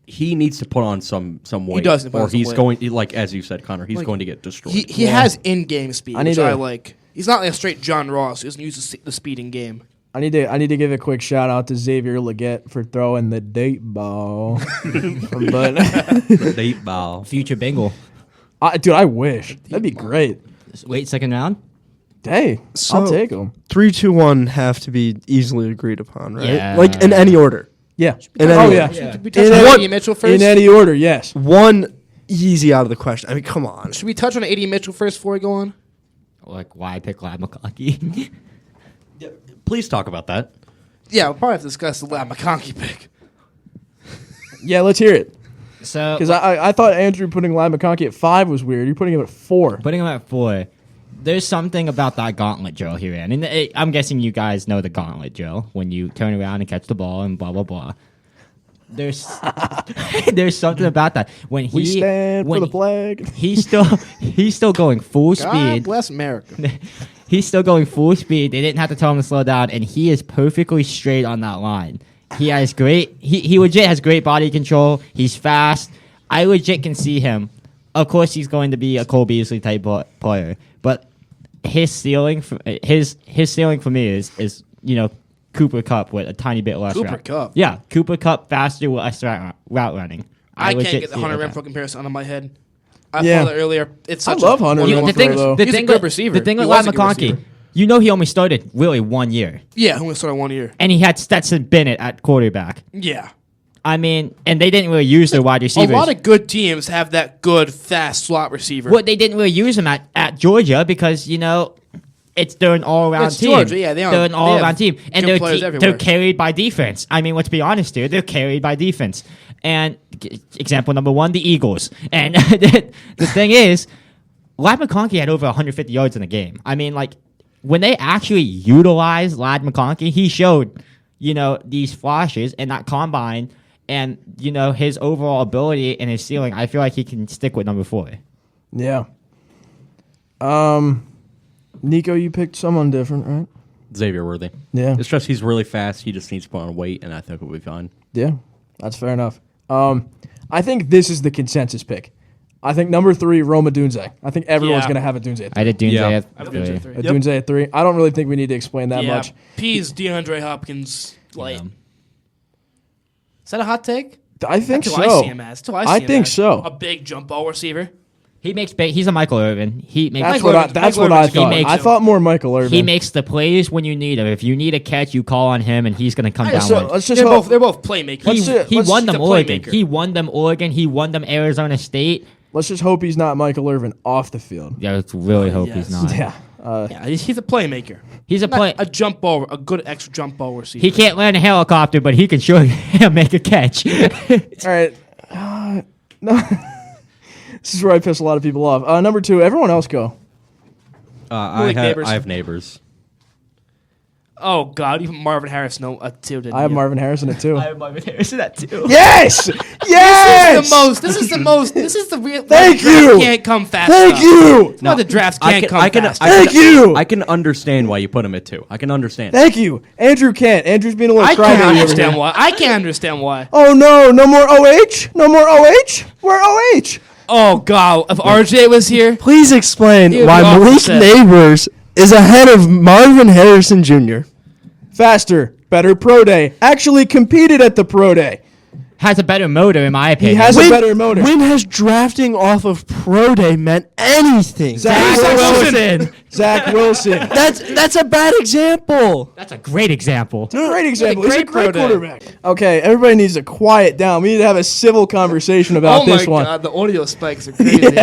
B: he needs to put on some weight.
C: does need to put
B: or
C: on some
B: he's
C: weight.
B: going like as you said, Connor. He's
C: Like,
B: going to get destroyed.
C: he has in-game speed,
A: I need
C: which
A: to-
C: I like. He's not like a straight John Ross. He doesn't use the speed in game.
A: I need to give a quick shout out to Xavier Leggett for throwing the deep ball. But
B: Deep ball.
D: Future Bengal.
A: dude, I wish that'd be great.
D: Late second round.
A: Hey, I'll take him.
E: 3, 2, 1 have to be easily agreed upon, right?
D: Yeah.
E: Like in any order.
A: Yeah.
E: In
A: Oh
E: any
A: yeah.
E: order.
C: Should we touch on
A: In-
C: A.D. Mitchell first?
A: In any order, yes.
E: One easy out of the question. I mean, come on.
C: Should we touch on A.D. Mitchell first before we go on?
D: Like, why pick Live McConkey?
B: Please talk about that.
C: Yeah, we'll probably have to discuss the Ladd McConkey pick.
A: Yeah, let's hear it.
D: So,
A: Because I thought Andrew putting Lyle McConkey at 5 was weird. You're putting him at 4.
D: putting him at 4. There's something about that gauntlet drill here, and I'm guessing you guys know the gauntlet drill when you turn around and catch the ball and blah blah blah. There's there's something about that when he
A: We stand for
D: when
A: the flag.
D: he's still going full
C: God
D: speed.
C: bless America.
D: He's still going full speed. They didn't have to tell him to slow down, and he is perfectly straight on that line. He has great. He legit has great body control. He's fast. I legit can see him. Of course, he's going to be a Cole Beasley type player, but his ceiling for me is Cooper Kupp with a tiny bit less
C: Cooper
D: route.
C: Kupp?
D: Yeah, Cooper Kupp faster with less route running.
C: I can't
D: legit
C: get the
D: see it
C: Hunter
D: like
C: Renfro
D: that.
C: comparison out of my head. I
A: Yeah.
C: thought that earlier. It's
A: I
C: such
A: love
C: a
A: Hunter
C: one-on-one
A: Renfro,
C: player.
A: though.
D: The
C: He's
D: thing
C: a good
D: with-
C: receiver.
D: The thing
C: He
D: with
C: was
D: Ladd
C: a good
D: McConkey,
C: receiver.
D: he only started really 1 year,
C: Yeah, who only started 1 year.
D: and he had Stetson Bennett at quarterback.
C: Yeah.
D: I mean, and they didn't really use their wide
C: A
D: receivers.
C: lot of good teams have that good, fast slot receiver.
D: Well, they didn't really use him at Georgia because they're an all-around
C: It's
D: team.
C: Georgia, yeah,
D: they're an
C: they
D: all-around
C: have
D: team, and
C: good players
D: they're
C: everywhere.
D: carried by defense. I mean, let's be honest here, they're carried by defense. And example number 1, the Eagles. And the thing is, Ladd McConkey had over 150 yards in the game. I mean, like when they actually utilized Ladd McConkey, he showed these flashes in that combine. And, his overall ability and his ceiling, I feel like he can stick with number 4.
A: Yeah. Nico, you picked someone different, right?
B: Xavier Worthy.
A: Yeah.
B: It's just he's really fast. He just needs to put on weight, and I think we'll be fine.
A: Yeah, that's fair enough. I think this is the consensus pick. I think number 3, Roma Dunze. I think everyone's
C: Yeah.
A: going to have a Dunze at 3.
D: I did Dunze
B: Yeah.
D: at
C: I have
D: three.
C: Dunze at 3.
A: A Dunze at 3. I don't really think we need to explain that
C: Yeah.
A: much.
C: P's DeAndre Hopkins light.
D: Yeah.
C: Is that a hot take?
A: I think
C: That's
A: so.
C: who I see him as. That's who I see him
A: think
C: as.
A: so.
C: A big jump ball receiver.
D: He makes he's a Michael Irvin. He makes
A: That's
C: Michael
A: what I,
C: Irvin's-
A: that's
C: Michael
A: what I
C: Irvin's- he
A: thought.
C: makes
A: I
C: him.
A: thought more Michael Irvin.
D: he makes the plays when you need him. If you need a catch, you call on him, and he's going to come down
A: so
D: with it.
A: let's just
C: They're
A: hope,
C: both playmakers.
D: He won them
C: he's a
D: Oregon.
C: playmaker.
D: He won them Oregon. He won them Arizona State.
A: let's just hope he's not Michael Irvin off the field.
D: Yeah, let's really hope
C: yes.
D: he's not.
A: Yeah.
C: Yeah, he's a playmaker.
D: He's a
C: Not
D: play.
C: a jump ball, a good extra jump ball receiver.
D: He can't land a helicopter, but he can sure make a catch.
A: All right. No. This is where I piss a lot of people off. Number 2, everyone else go.
C: Malik Nabers.
B: I have Neighbors.
C: Oh God, even Marvin Harris too. Didn't
A: I have
C: you?
A: Marvin Harrison at 2.
D: have Marvin Harrison that too.
A: Yes!
C: This
A: Yes!
C: is the most. This is the most. This is the real.
A: Thank
C: the draft
A: you!
C: Can't come fast.
A: Thank
C: enough.
A: you!
C: It's not the drafts can't come fast.
A: Thank you!
B: I can understand why you put him at 2. I can understand.
A: Thank you. Andrew can't. Andrew's being a little
C: I can't
A: crybaby over
C: understand
A: here.
C: why. I can't understand why.
A: Oh no, no more OH? No more OH? We're OH.
C: Oh God, if RJ was here,
E: Please explain
C: You'd
E: why
C: be
E: Malik
C: upset.
E: Neighbors is ahead of Marvin Harrison Jr.
A: Faster, better pro day. Actually competed at the pro day.
D: Has a better motor, in my
A: He
D: opinion.
A: has a better motor.
E: When has drafting off of pro day meant anything?
A: Zach Wilson. Zach Wilson.
E: That's a bad example.
D: That's a great example.
A: Great example. He's a
C: great
A: great
C: pro day.
A: quarterback. Okay, everybody needs to quiet down. We need to have a civil conversation about
C: oh my
A: this one.
C: God, the audio spikes are crazy.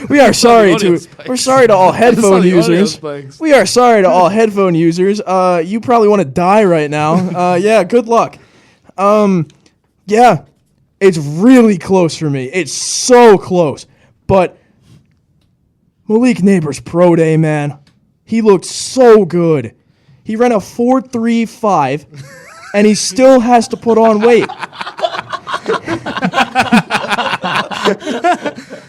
A: We are sorry
C: audio
A: to
C: spikes.
A: we're sorry to all headphone
C: the audio
A: users.
C: spikes.
A: We are sorry to all headphone users. You probably want to die right now. Yeah, good luck. Yeah. It's really close for me. It's so close. But Malik Neighbors pro day, man. He looked so good. He ran a 4.35 and he still has to put on weight.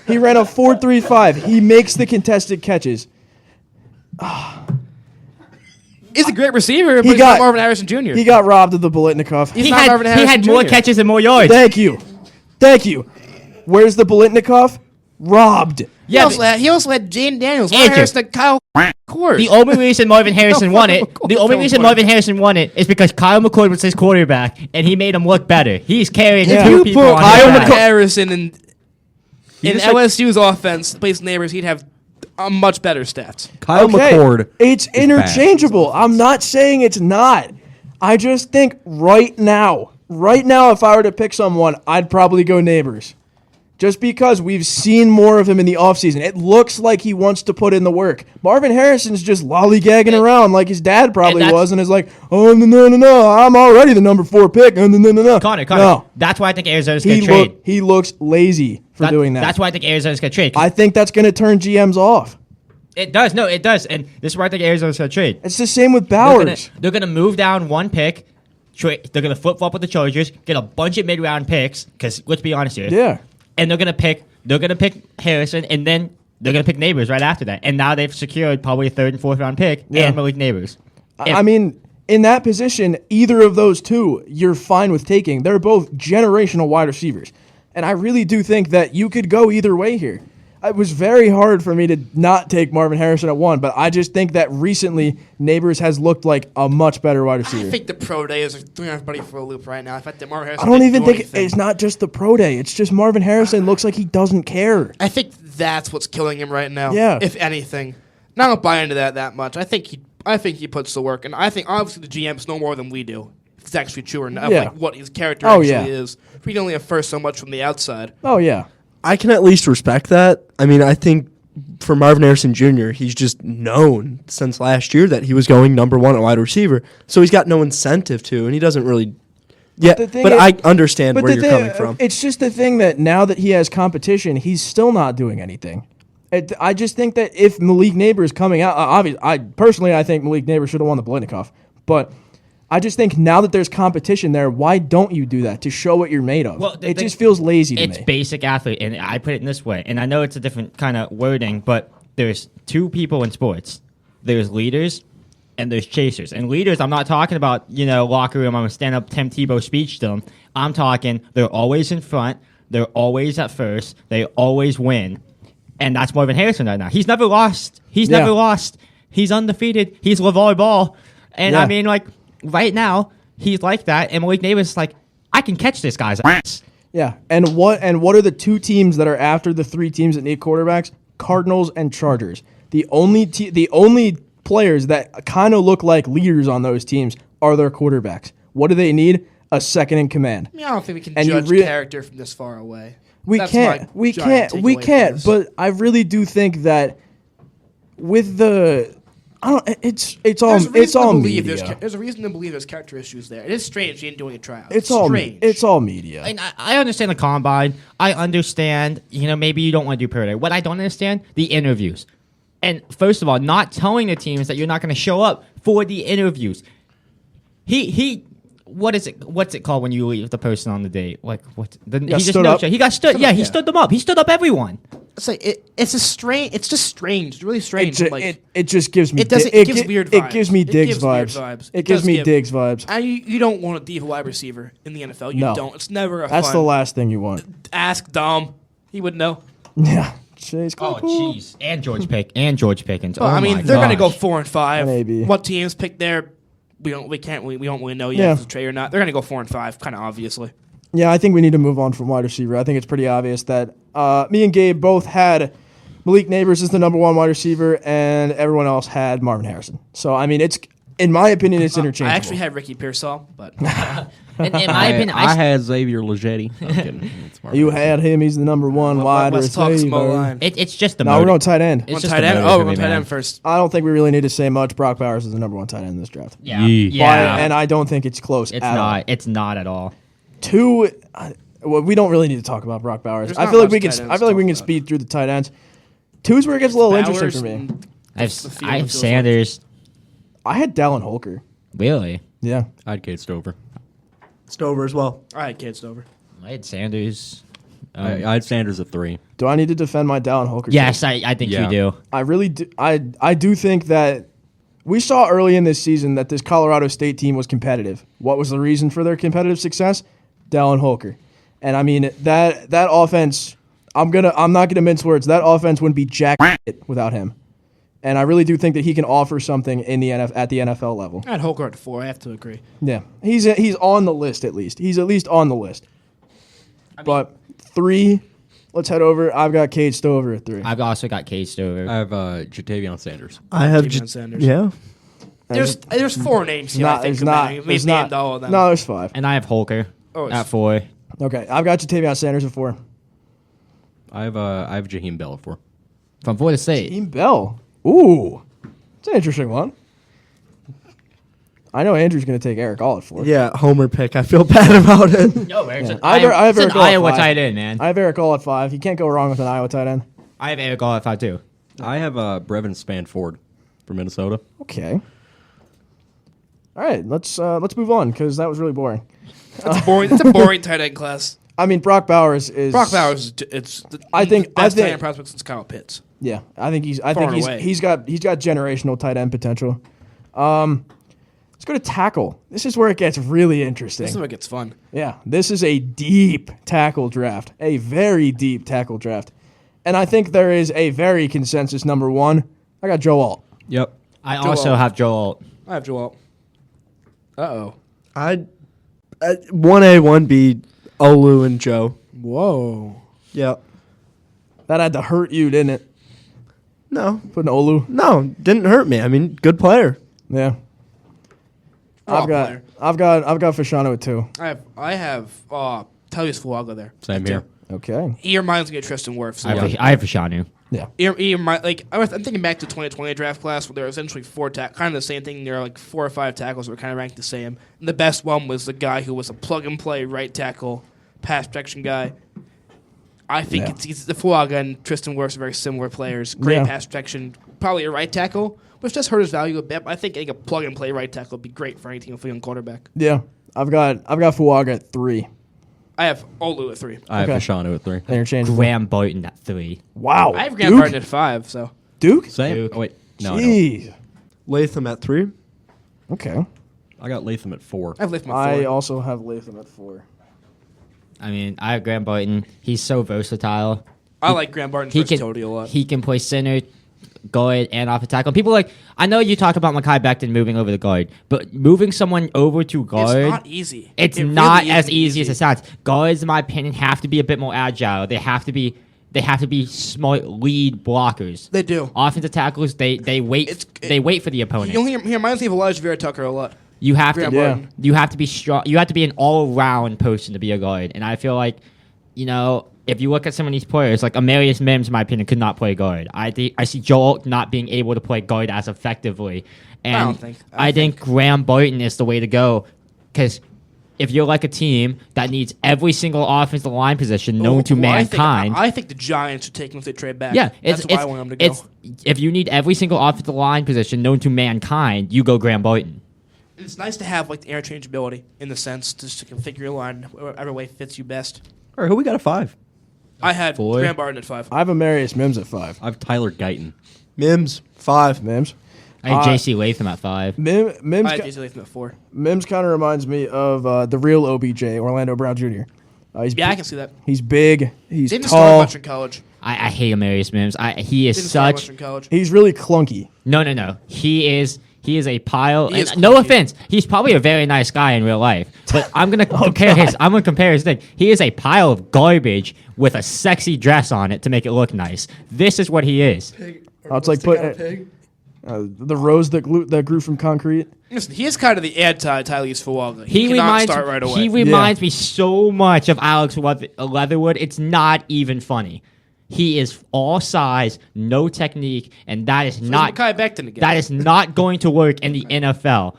A: He ran a 4.35. He makes the contested catches.
C: He's a great receiver, but
A: He
C: he's
A: got-
C: not Marvin Harrison Jr.
A: He got robbed of the Bolitnikov.
C: He's
D: He
C: not
D: had,
C: Marvin
D: he
C: Harrison
D: had more
C: Jr.
D: catches and more yards.
A: Thank you. Thank you. Where's the Bolitnikov? Robbed.
D: Yeah,
C: He also had Jane Daniels,
D: Andrew.
C: Marvin Harrison, and Kyle Coors.
D: the only reason Marvin Harrison won it, the only reason Marvin Harrison won it is because Kyle McCord was his quarterback, and he made him look better. He's carrying
A: Yeah.
D: two
A: You
D: people
A: put
D: on
A: Kyle
D: his
C: Marvin
D: back.
A: McCord-
C: Harrison in
B: just like-
C: LSU's offense, plays Neighbors, he'd have much better stats.
B: Kyle McCord.
A: It's
B: is
A: interchangeable. I'm not saying it's not. I just think right now, if I were to pick someone, I'd probably go Neighbors. Just because we've seen more of him in the offseason. It looks like he wants to put in the work. Marvin Harrison's just lollygagging around like his dad probably
D: that's-
A: was and is like, oh, no, I'm already the number 4 pick. No.
D: Connor,
A: No.
D: that's why I think Arizona's
A: He,
D: going to trade.
A: he looks lazy for doing that.
D: That's why I think Arizona's going to trade. 'cause
A: I think that's going to turn GMs off.
D: it does. No, it does. And this is why I think Arizona's going to trade.
A: It's the same with
D: They're
A: Bowers.
D: gonna move down one pick. They're going to flip-flop with the Chargers, get a bunch of mid-round picks, because let's be honest here.
A: Yeah.
D: And they're going to pick Harrison, and then they're going to pick Neighbors right after that. And now they've secured probably a 3rd and 4th round pick
A: Yeah.
D: and Malik Neighbors.
A: I mean, in that position, either of those two, you're fine with taking. They're both generational wide receivers. And I really do think that you could go either way here. It was very hard for me to not take Marvin Harrison at 1, but I just think that recently Neighbors has looked like a much better wide
C: I
A: receiver.
C: think the pro day is throwing everybody for a loop right now. I think that Marvin Harrison
A: I don't
C: didn't
A: even
C: do
A: think
C: anything.
A: it's not just the pro day. It's just Marvin Harrison looks like he doesn't care.
C: I think that's what's killing him right now.
A: Yeah.
C: If anything, and I don't buy into that much. I think he puts the work, and I think obviously the GMs know more than we do. If it's actually true or not,
A: Yeah.
C: like what his character
A: Oh,
C: actually
A: yeah.
C: is. We can only infer so much from the outside.
A: Oh, yeah.
E: I can at least respect that. I mean, I think for Marvin Harrison Jr., he's just known since last year that he was going number 1 at wide receiver. So he's got no incentive to, and he doesn't really. Yeah,
A: the thing
E: but
A: is-
E: I understand
A: But
E: where
A: the
E: you're
A: thing-
E: coming from.
A: It's just the thing that now that he has competition, he's still not doing anything. I just think that if Malik Neighbors coming out, obviously, I think Malik Neighbors should have won the Bolitnikov, but I just think now that there's competition there, why don't you do that to show what you're made of?
D: Well,
A: It just feels lazy to
D: It's
A: me.
D: basic athlete, and I put it in this way. And I know it's a different kind of wording, but there's two people in sports. There's leaders and there's chasers. And leaders, I'm not talking about, locker room, I'm going to stand up Tim Tebow speech to them. I'm talking they're always in front. They're always at first. They always win. And that's Marvin Harrison right now. He's never lost. He's undefeated. He's LeVar Ball. And I mean, like, right now, he's like that. And Malik Nabers is like, I can catch this guy's ass.
A: Yeah. And what are the two teams that are after the three teams that need quarterbacks? Cardinals and Chargers. The only players that kind of look like leaders on those teams are their quarterbacks. What do they need? A second in command.
C: I mean, I don't think we can judge character from this far away.
A: We can't. But I really do think that with the, it's all media.
C: There's a reason to believe there's character issues there. It is strange he ain't doing a tryout.
A: It's all media.
D: And I understand the combine. I understand, maybe you don't want to do pro day. What I don't understand, the interviews. And first of all, not telling the teams that you're not going to show up for the interviews. What's it called when you leave the person on the date? Like what? He just
A: stood up.
D: He got stood. Yeah, he stood them up. He stood up everyone.
C: It's just strange. It's just strange. It's really strange.
A: It just gives me.
C: It gives weird vibes.
A: It gives me Diggs vibes. It gives me Diggs vibes.
C: And you don't want a diva wide receiver in the NFL. You don't. It's never a
A: That's
C: fun.
A: the last thing you want.
C: Ask Dom. He would know.
A: Yeah. Chase Claypool.
D: Jeez. And George Pickens.
C: Well, I mean, they're going to go 4-5.
A: Maybe.
C: What teams pick there? We don't really know yet if it's a trade or not. They're going to go 4-5, kind of obviously.
A: Yeah, I think we need to move on from wide receiver. I think it's pretty obvious that me and Gabe both had Malik Nabers as the number one wide receiver, and everyone else had Marvin Harrison. So, I mean, in my opinion, it's interchangeable.
C: I actually had Ricky Pearsall, but
D: in my opinion,
B: I had Xavier Leggetti.
A: You had him. He's the number one wide
C: let's talk small
A: receiver.
C: line.
D: It's just the
A: No, we're going tight end.
D: It's
C: One
D: just
C: tight
D: a
C: end.
D: motive
C: Oh,
D: for
C: we're
D: me,
C: tight
D: man.
C: end first.
A: I don't think we really need to say much. Brock Bowers is the number one tight end in this draft.
D: Yeah.
B: Yeah.
A: And I don't think it's close
D: It's
A: at
D: not.
A: all.
D: It's not at all.
A: Two, well, we don't really need to talk about Brock Bowers.
C: There's
A: I
C: not
A: feel like
C: much
A: we can.
C: tight ends
A: I feel like we
C: to
A: can
C: talk
A: speed through the tight ends. Two's where it gets a little interesting
C: Bowers
A: for me.
C: and
D: I
C: the field
D: have
C: feels
D: Sanders.
A: I had Dallin Holker.
D: Really?
A: Yeah.
B: I had Cade Stover.
E: Stover as well.
C: All right, kids, over.
D: I had Sanders.
B: I had Sanders at 3.
A: Do I need to defend my Dallin Holker?
D: Yes, I think
B: Yeah.
D: you do.
A: I really do. I do think that we saw early in this season that this Colorado State team was competitive. What was the reason for their competitive success? Dallin Holker. And I mean that offense. I'm not gonna mince words. That offense wouldn't be jack shit without him. And I really do think that he can offer something in the at the NFL level.
C: I had Holker at 4. I have to agree.
A: Yeah, he's on the list at least. He's at least on the list. But 3, let's head over. I've got Cade Stover at 3.
D: I've also got Cade Stover.
B: I have Jatavion Sanders.
E: I have
C: Deion Sanders.
E: Yeah.
C: There's 4 names here. I think we've named all of them.
A: No, there's 5.
D: And I have Holker at 4.
A: Okay, I've got Jatavion Sanders at 4.
B: I have Jaheim Bell at 4.
D: From Florida State.
A: Team Bell. Ooh, it's an interesting one. I know Andrew's going to take Eric All at 4.
E: Yeah, homer pick. I feel bad about it.
D: No, Eric's
A: Yeah.
D: an
A: I have
D: it's
A: Eric
D: an
A: All at
D: Iowa
A: 5.
D: tight end, man.
A: I have Eric All at 5. You can't go wrong with an Iowa tight end.
D: I have Eric All at 5 too.
B: I have Brevin Spanford from Minnesota.
A: Okay. All right, let's move on because that was really boring.
C: That's a boring tight end class.
A: I mean, Brock Bowers is.
C: It's the
A: I think-
C: best
A: I
C: tight
A: think-
C: end prospect since Kyle Pitts.
A: Yeah, I think he's
C: and away.
A: he's got generational tight end potential. Let's go to tackle. This is where it gets really interesting.
C: This is what gets fun.
A: Yeah, this is a deep tackle draft, a very deep tackle draft, and I think there is a very consensus number 1. I got Joe Alt.
B: Yep.
D: I
C: Joel.
D: also have Joel.
C: I have Joel. Uh-oh.
E: I 1A, 1B, Olu and Joe.
C: Whoa.
E: Yeah.
A: That had to hurt you, didn't it?
E: No,
A: Putting Olu.
E: no, didn't hurt me. I mean, good player.
A: Yeah.
C: Raw
A: I've got Fashanu at 2.
C: I have Telius Fuaga there.
B: Same here.
A: Okay.
C: He reminds me of Tristan Wirfs. So
D: I have Fashanu.
A: Yeah.
C: I'm thinking back to 2020 draft class where there were essentially 4 kind of the same thing. There are like 4 or 5 tackles that were kind of ranked the same. And the best one was the guy who was a plug and play right tackle, pass protection guy. I think it's the Fuaga and Tristan Wirfs are very similar players. Great pass protection, probably a right tackle, which does hurt his value a bit. But I think getting a plug and play right tackle would be great for any team with a young quarterback.
A: Yeah. I've got Fuaga at 3.
C: I have Olu at 3.
B: I have
A: Okay.
B: Fashanu at 3.
A: Interchangeable.
D: Graham Barton at 3.
A: Wow.
C: I have Graham
A: Duke?
C: Barton at 5. So
A: Duke?
B: Same.
D: Duke.
B: Oh, wait. No, I don't.
A: Jeez.
E: Latham at 3.
A: Okay.
B: I got Latham at 4.
C: I have Latham at 4.
A: I also have Latham at 4.
D: I mean, I have Graham Barton. He's so versatile.
C: I like Graham Barton's versatility a lot.
D: He can play center, guard, and off the tackle. People I know you talk about Mekhi Becton moving over the guard, but moving someone over to guard,
C: it's not easy.
D: It's
C: It
D: not
C: really
D: as
C: isn't
D: easy as it sounds. Guards, in my opinion, have to be a bit more agile. They have to be smart lead blockers.
C: They do.
D: Offensive tackles, they wait. They wait for the opponent.
C: He reminds me of Elijah Vera Tucker a lot.
D: You have
C: Graham
D: to.
C: Barton.
D: You have to be strong. You have to be an all-round person to be a guard. And I feel like, if you look at some of these players, like Amarius Mims, in my opinion, could not play guard. I see Joel not being able to play guard as effectively. And I think Graham Barton is the way to go, because if you're like a team that needs every single offensive line position known to mankind,
C: I think the Giants should take him if they trade back.
D: yeah,
C: that's why I want him to go.
D: If you need every single offensive line position known to mankind, you go Graham Barton.
C: It's nice to have like the interchangeability in the sense just to configure your line whatever way fits you best.
B: All right, who we got at 5?
C: I had
B: 4.
C: Graham Barton at 5.
A: I have Amarius Mims at 5.
B: I have Tyler Guyton.
E: Mims 5.
A: Mims.
D: I had J.C. Latham at 5.
A: Mims.
C: I had J.C. Latham at 4.
A: Mims kind of reminds me of the real OBJ, Orlando Brown Jr.
C: I can see that.
A: He's big. He's
C: Didn't start
A: tall.
C: much in college.
D: I hate Amarius Mims. He is
C: Didn't start
D: such.
C: much in college.
A: He's really clunky.
D: No. He is a pile.
C: He is
D: No
C: clunky.
D: offense, he's probably a very nice guy in real life. But I'm gonna compare his. I'm gonna compare his thing. He is a pile of garbage with a sexy dress on it to make it look nice. This is what he is.
A: It's like the rose that grew from concrete.
C: Listen, he is kind of the anti-Tyrese Fuaga.
D: He
C: cannot
D: reminds
C: start right away.
D: He reminds me so much of Alex Leatherwood. It's not even funny. He is all size, no technique, and that is not
C: Mekhi Becton again.
D: that is not going to work in the NFL.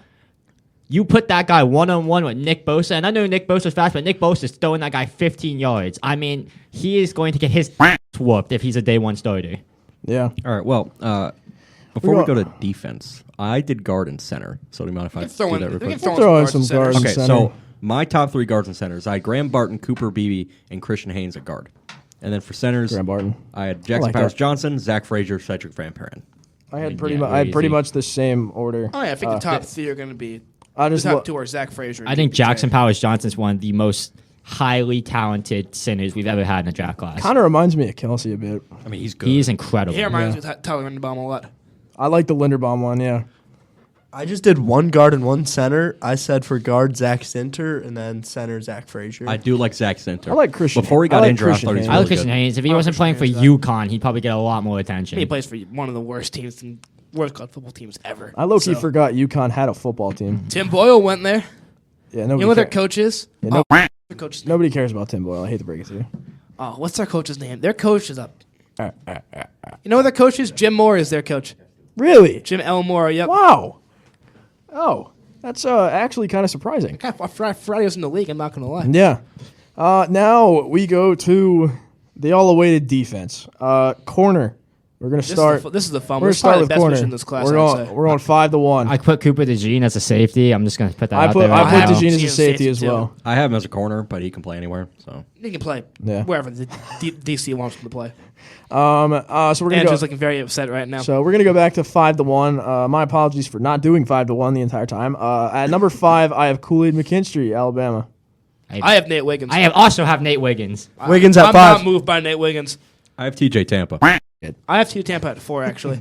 D: You put that guy one-on-one with Nick Bosa, and I know Nick Bosa's fast, but Nick Bosa's throwing that guy 15 yards. I mean, he is going to get his whooped if he's a day one starter.
A: Yeah.
B: All right, well, before we go to defense, I did guard and center. So do you mind if I do that real quick?
A: Throw in some guards.
B: Okay,
A: center.
B: so my top 3 guards and centers, I had Graham Barton, Cooper Beebe, and Christian Haynes at guard. And then for centers,
A: Graham Barton.
B: I had Jackson
A: like
B: Powers
A: that.
B: Johnson, Zach Frazier, Cedric Van Perrin.
A: I had
D: Yeah,
A: pretty
D: easy.
A: much the same order.
C: Oh yeah, I think the top 3 are going to be
A: I
C: the
A: just
C: top
A: lo-
C: 2 are Zach Frazier.
D: I think Jackson Powers Johnson is one of the most highly talented centers we've ever had in a draft class.
A: kind of reminds me of Kelsey a bit.
B: I mean, he's good.
D: He is incredible.
C: He reminds me of Tyler Linderbaum a lot.
A: I like the Linderbaum one. Yeah.
E: I just did one guard and one center. I said for guard Zach Sinter and then center Zach Frazier.
B: I do like Zach Center.
A: I like Christian.
B: Before he
A: I
B: got
A: like
B: injured, I
A: Christian
B: thought he was
A: Haynes.
D: I like
B: really
D: Christian
B: good.
D: Haynes. If he
C: Oh,
D: wasn't playing for
C: Christian Haynes,
D: UConn, he'd probably get a lot more attention.
C: He plays for one of the worst teams and worst college football teams ever.
A: I low-key
C: So,
A: forgot UConn had a football team.
C: Tim Boyle went there.
A: Yeah,
C: You
A: nobody
C: know what their
A: cares.
C: coach is?
A: Yeah, no-
C: Their coach.
A: Nobody cares about Tim Boyle. I hate to break it to you.
C: Oh, what's their coach's name? Their coach is up. You know what their coach is? Jim Moore is their coach.
A: Really?
C: Jim L. Moore. Yep.
A: Wow. Oh, that's actually kind of surprising.
C: Friday was in the league. I'm not gonna lie.
A: Yeah. Now we go to the all-awaited defense. Corner. We're gonna start.
C: This is the fun.
A: We're
C: We're
A: gonna start
C: probably
A: with
C: the best
A: corner.
C: position in this class.
A: We're
C: I'd
A: going.
C: say.
A: We're going 5-1.
D: I put Cooper DeJean as a safety. I'm just going to put that
A: I
D: out
A: put
D: there. right now.
A: DeJean as a
C: He's
A: safety as
C: too.
A: well.
B: I have him as a corner, but he can play anywhere. So
C: He can play
A: Yeah.
C: wherever the DC wants him to play.
A: So we're gonna
C: Andrew's
A: go.
C: looking very upset right now.
A: So we're gonna go back to 5-1. My apologies for not doing 5-1 the entire time. At number 5, I have Kool-Aid McKinstry, Alabama.
C: I have Nate Wiggins.
D: I also have Nate Wiggins.
E: Wiggins at
C: I'm
E: 5.
C: not moved by Nate Wiggins.
B: I have TJ Tampa.
C: I have Tampa at 4 actually.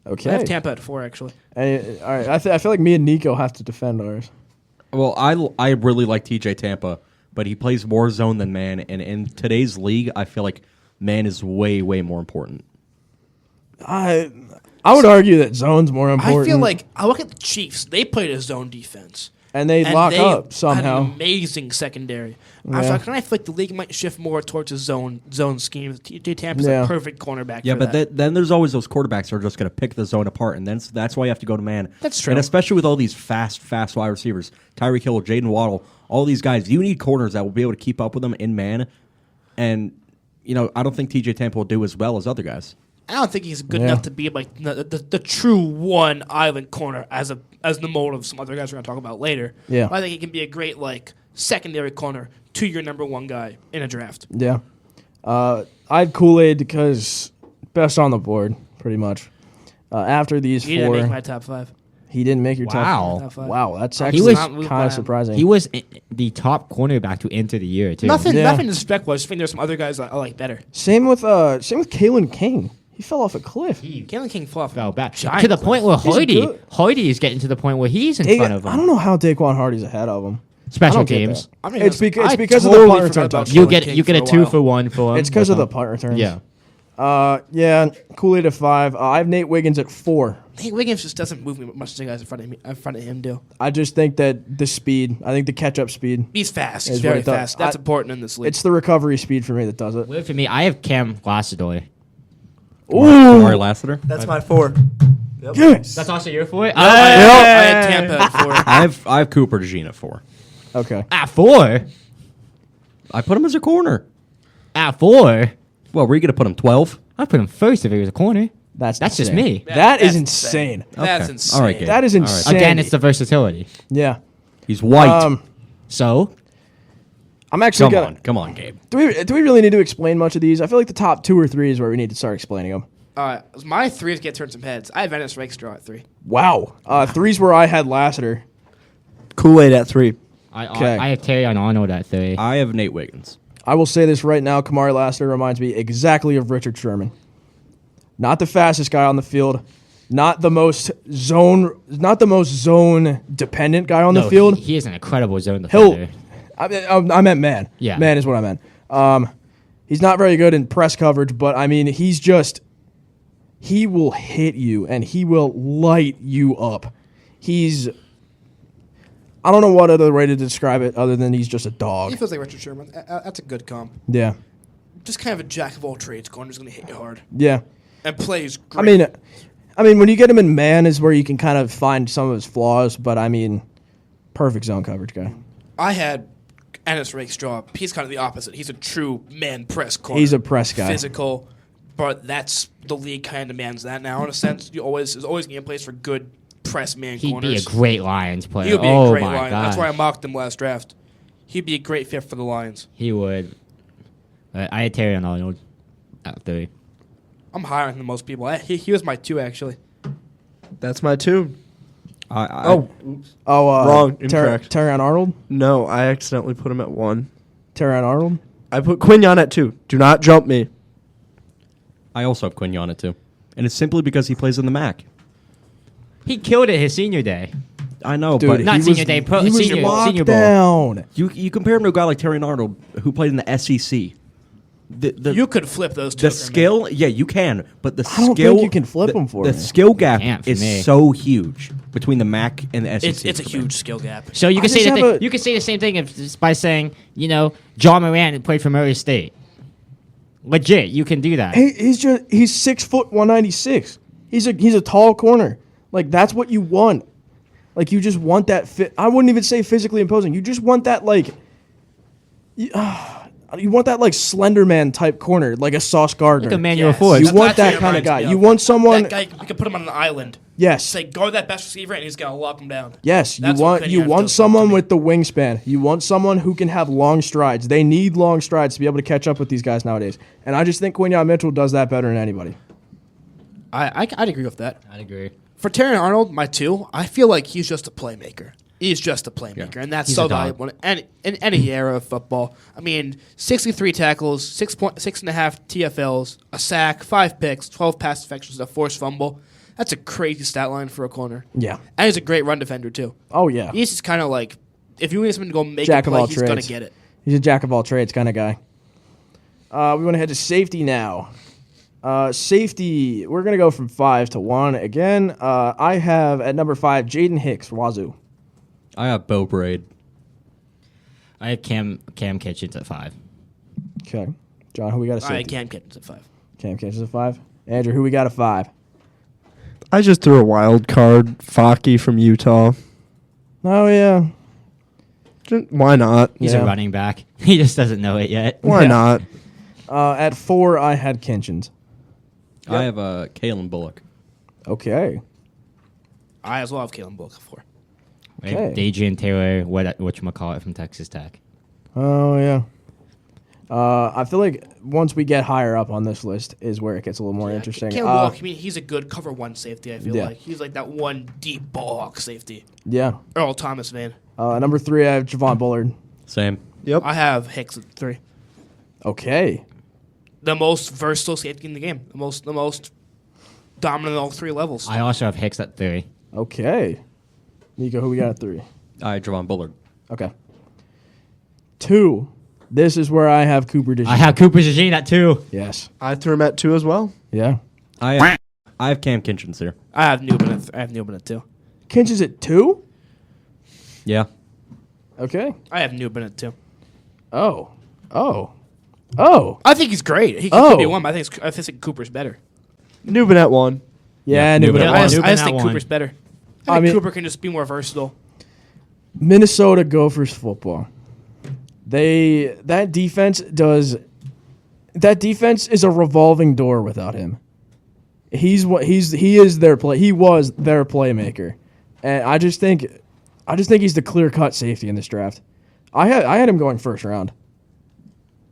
A: Okay.
C: I have Tampa at 4 actually.
A: All right. I feel like me and Nico have to defend ours.
B: Well, I really like TJ Tampa, but he plays more zone than man, and in today's league, I feel like man is way more important.
A: I would argue that zone's more important.
C: I feel like I look at the Chiefs. They played a zone defense.
A: and they
C: And
A: lock
C: they
A: up
C: Had
A: somehow.
C: an amazing secondary.
A: Yeah.
C: I feel like the league might shift more towards a zone scheme. TJ Tampa's
A: Yeah.
C: a perfect cornerback.
B: Yeah,
C: for
B: but
C: that.
B: then there's always those quarterbacks that are just going to pick the zone apart, and then that's why you have to go to man.
C: That's true.
B: And especially with all these fast wide receivers, Tyreek Hill, Jaden Waddle, all these guys, you need corners that will be able to keep up with them in man. And I don't think TJ Tampa will do as well as other guys.
C: I don't think he's good
A: Yeah.
C: enough to be like the true one island corner as the mold of some other guys we're gonna talk about later.
A: Yeah.
C: But I think he can be a great like secondary corner to your number one guy in a draft.
A: Yeah. I had Kool-Aid because best on the board, pretty much. After these
C: He didn't make
A: four,
C: my top 5.
A: He didn't make your
D: Wow.
A: top 5. Wow, that's
C: He
A: actually
C: was-
A: kind of surprising.
D: He was the top cornerback to enter the year too.
C: Nothing
A: Yeah.
C: disrespectful. I just think there's some other guys that I like better.
A: same with Kalen King. He fell off a cliff.
C: Kalen King fell off.
D: Fell back
C: Giant
D: to the
C: cliff.
D: point where
A: He's good.
D: Hoyte is getting to the point where he's in front of him.
A: I don't know how Daquan Hardy's ahead of him. I
D: Special
A: don't get
D: teams.
A: that.
C: I mean,
A: It's
C: I
A: because of the
C: totally
A: punt
C: forgot
A: return
C: about
A: touchdown.
D: You
C: Kalen
D: get
C: King
D: you get a
C: for
D: 2
C: while.
D: for 1 for him.
A: It's because of the
D: That's
A: punt returns.
D: Yeah.
A: Yeah, Kool-Aid at 5. I have Nate Wiggins at 4.
C: Nate Wiggins just doesn't move me much as the guys in front of him do.
A: I just think that the speed, I think the catch-up speed,
C: He's fast.
A: Is
C: He's
A: what
C: very
A: it does.
C: fast. That's important in this league.
A: it's the recovery speed for me that does it.
D: Weird for me. I have Cam Glassador.
B: Kamari Lassiter.
E: That's my 4. Yep.
A: Yes.
D: That's also your 4.
C: I had Tampa at 4.
B: I have Cooper DeJean at 4.
A: Okay.
D: At 4.
B: I put him as a corner.
D: At 4.
B: Well, were you going to put him 12?
D: I'd put him first if he was a corner.
A: That's
D: just
A: insane.
D: me.
A: That is
C: That's
A: insane.
C: That's
B: Okay.
C: insane.
B: All right, Gabe.
A: That is
B: All right.
A: insane.
D: Again, it's the versatility.
A: Yeah.
B: He's white.
D: So
A: I'm actually gonna.
B: Come on, Gabe.
A: Do we really need to explain much of these? I feel like the top 2 or 3 is where we need to start explaining them.
C: My 3s get turned some heads. I have Ennis Rakestraw at 3.
A: Wow. 3's where I had Lassiter.
E: Kool-Aid at 3.
A: Okay.
D: I have Terry on Arnold at 3.
B: I have Nate Wiggins.
A: I will say this right now. Kamari Lassiter reminds me exactly of Richard Sherman. Not the fastest guy on the field. Not the most zone dependent guy on the field.
D: He is an incredible zone
A: He'll.
D: defender.
A: I meant man.
D: Yeah.
A: Man is what I meant. He's not very good in press coverage, but I mean, he will hit you and he will light you up. I don't know what other way to describe it other than he's just a dog.
C: He feels like Richard Sherman. That's a good comp.
A: Yeah.
C: Just kind of a jack of all trades. Corner's going to hit you hard.
A: Yeah.
C: And plays great.
A: I mean, when you get him in man is where you can kind of find some of his flaws, but I mean, perfect zone coverage guy.
C: I had Ennis Rakestraw. He's kind of the opposite. He's a true man press corner.
A: He's a press guy.
C: Physical, but that's the league kind of demands that now. In a sense, there's always going to be a place for good press man
D: He'd
C: corners.
D: be a great Lions player.
C: He would be
D: oh
C: a great
D: my
C: Lion.
D: God.
C: That's why I mocked him last draft. He'd be a great fit for the Lions.
D: He would. I had Terry on Arnold at 3.
C: I'm higher than most people. He was my 2, actually.
E: That's my 2.
A: Wrong.
E: Incorrect.
A: Terrion Arnold?
E: No, I accidentally put him at 1.
A: Terrion Arnold?
E: I put Quignon at 2. Do not jump me.
B: I also have Quignon at 2. And it's simply because he plays in the MAC.
D: He killed it his senior day.
B: I know,
A: Dude,
B: but
D: Not
A: he
D: senior
A: was-
D: day,
A: he was
D: senior
A: locked
D: bowl.
A: down.
B: you compare him to a guy like Terry Arnold who played in the SEC.
C: You could flip those two.
B: The skill, yeah, you can, but the
A: I don't
B: skill
A: think you can flip them for
B: the
A: me.
B: skill gap
D: Can't for
B: is
D: me.
B: so huge between the MAC and the SEC.
C: It's a
B: for me.
C: huge skill gap.
D: So you
A: I
D: can say
A: just
D: the
A: have
D: thing. You can say the same thing just by saying, John Moran played for Murray State. Legit, you can do that.
A: He's 6 foot 196. He's a tall corner. Like that's what you want. Like you just want that fit. I wouldn't even say physically imposing. You just want that you want that like Slender Man type corner, like a Sauce Gardner.
D: Like Emmanuel
C: Yes.
D: Forbes.
A: You
C: That's
A: want
C: what
A: that
C: it
A: kind of
C: reminds
A: guy.
C: me
A: You want someone.
C: That guy, you can put him on an island.
A: Yes.
C: Say, guard that best receiver, and he's going to lock him down.
A: Yes,
C: That's
A: you
C: what
A: want
C: Quignon does
A: someone
C: to me.
A: with the wingspan. You want someone who can have long strides. They need long strides to be able to catch up with these guys nowadays. And I just think Quignon Mitchell does that better than anybody.
C: I'd agree with that.
D: I'd agree.
C: For Terry Arnold, my 2, I feel like he's just a playmaker. He's just a playmaker, and that's
D: He's
C: so
D: a dog.
C: valuable in any era of football. I mean, 63 tackles, 6.5 TFLs, a sack, 5 picks, 12 pass deflections, a forced fumble. That's a crazy stat line for a corner.
A: Yeah.
C: And he's a great run defender, too.
A: Oh yeah.
C: He's just kind of like, if you need someone to go make
A: Jack
C: a
A: of
C: play,
A: all
C: he's going to
A: trades.
C: get it.
A: He's a jack of all trades kind of guy. We want to head to safety now. Safety, we're going to go from 5 to 1. Again, I have at number 5, Jaden Hicks, Wazoo.
B: I have Bo Braid.
D: I have Cam Kitchens at 5.
A: Okay. John, who we got at
C: All right,
A: safety?
C: Cam Kitchens at 5.
A: Cam Kitchens at 5. Andrew, who we got at 5?
E: I just threw a wild card. Fockey from Utah.
A: Oh, yeah.
E: Why not?
D: He's
A: Yeah.
D: a running back. He just doesn't know it yet.
E: Why
A: Yeah.
E: not?
A: At 4, I had Kinchins.
B: I have Kalen Bullock.
A: Okay.
C: I as well have Kalen Bullock at 4.
D: We have
A: Okay.
D: Dajian Taylor, whatchamacallit from Texas Tech.
A: Oh, yeah. I feel like once we get higher up on this list is where it gets a little more interesting.
C: Caleb Williams, I mean, he's a good cover one safety, I feel
A: Yeah.
C: like. He's like that one deep ball hawk safety.
A: Yeah.
C: Earl Thomas vein.
A: Number 3, I have Javon Bullard.
B: Same.
E: Yep.
C: I have Hicks at 3.
A: Okay.
C: The most versatile safety in the game. The most dominant at all 3 levels.
D: I also have Hicks at 3.
A: Okay. Nico, who we got at 3?
B: I have Javon Bullard.
A: Okay. 2. This is where I have Cooper DeJean.
D: I have Cooper DeJean at 2.
A: Yes.
E: I threw him at 2 as well.
A: Yeah.
B: I have Cam Kinchins here.
C: I have Newman at 2.
A: Kinch is at 2?
B: Yeah.
A: Okay.
C: I have Newman at 2.
A: Oh.
C: I think he's great. He
A: Oh.
C: could be 1, but I think Cooper's better.
E: Newman at 1.
A: Yeah,
B: Yeah,
A: Newman
B: Newman
A: at
B: at
C: I
A: one.
C: just,
D: Newman
C: I just
D: at
C: think
D: 1.
C: Cooper's better.
A: I
C: I think
A: mean-
C: Cooper can just be more versatile.
A: Minnesota Gophers football. That defense is a revolving door without him. He was their playmaker. And I just think he's the clear-cut safety in this draft. I had him going first round.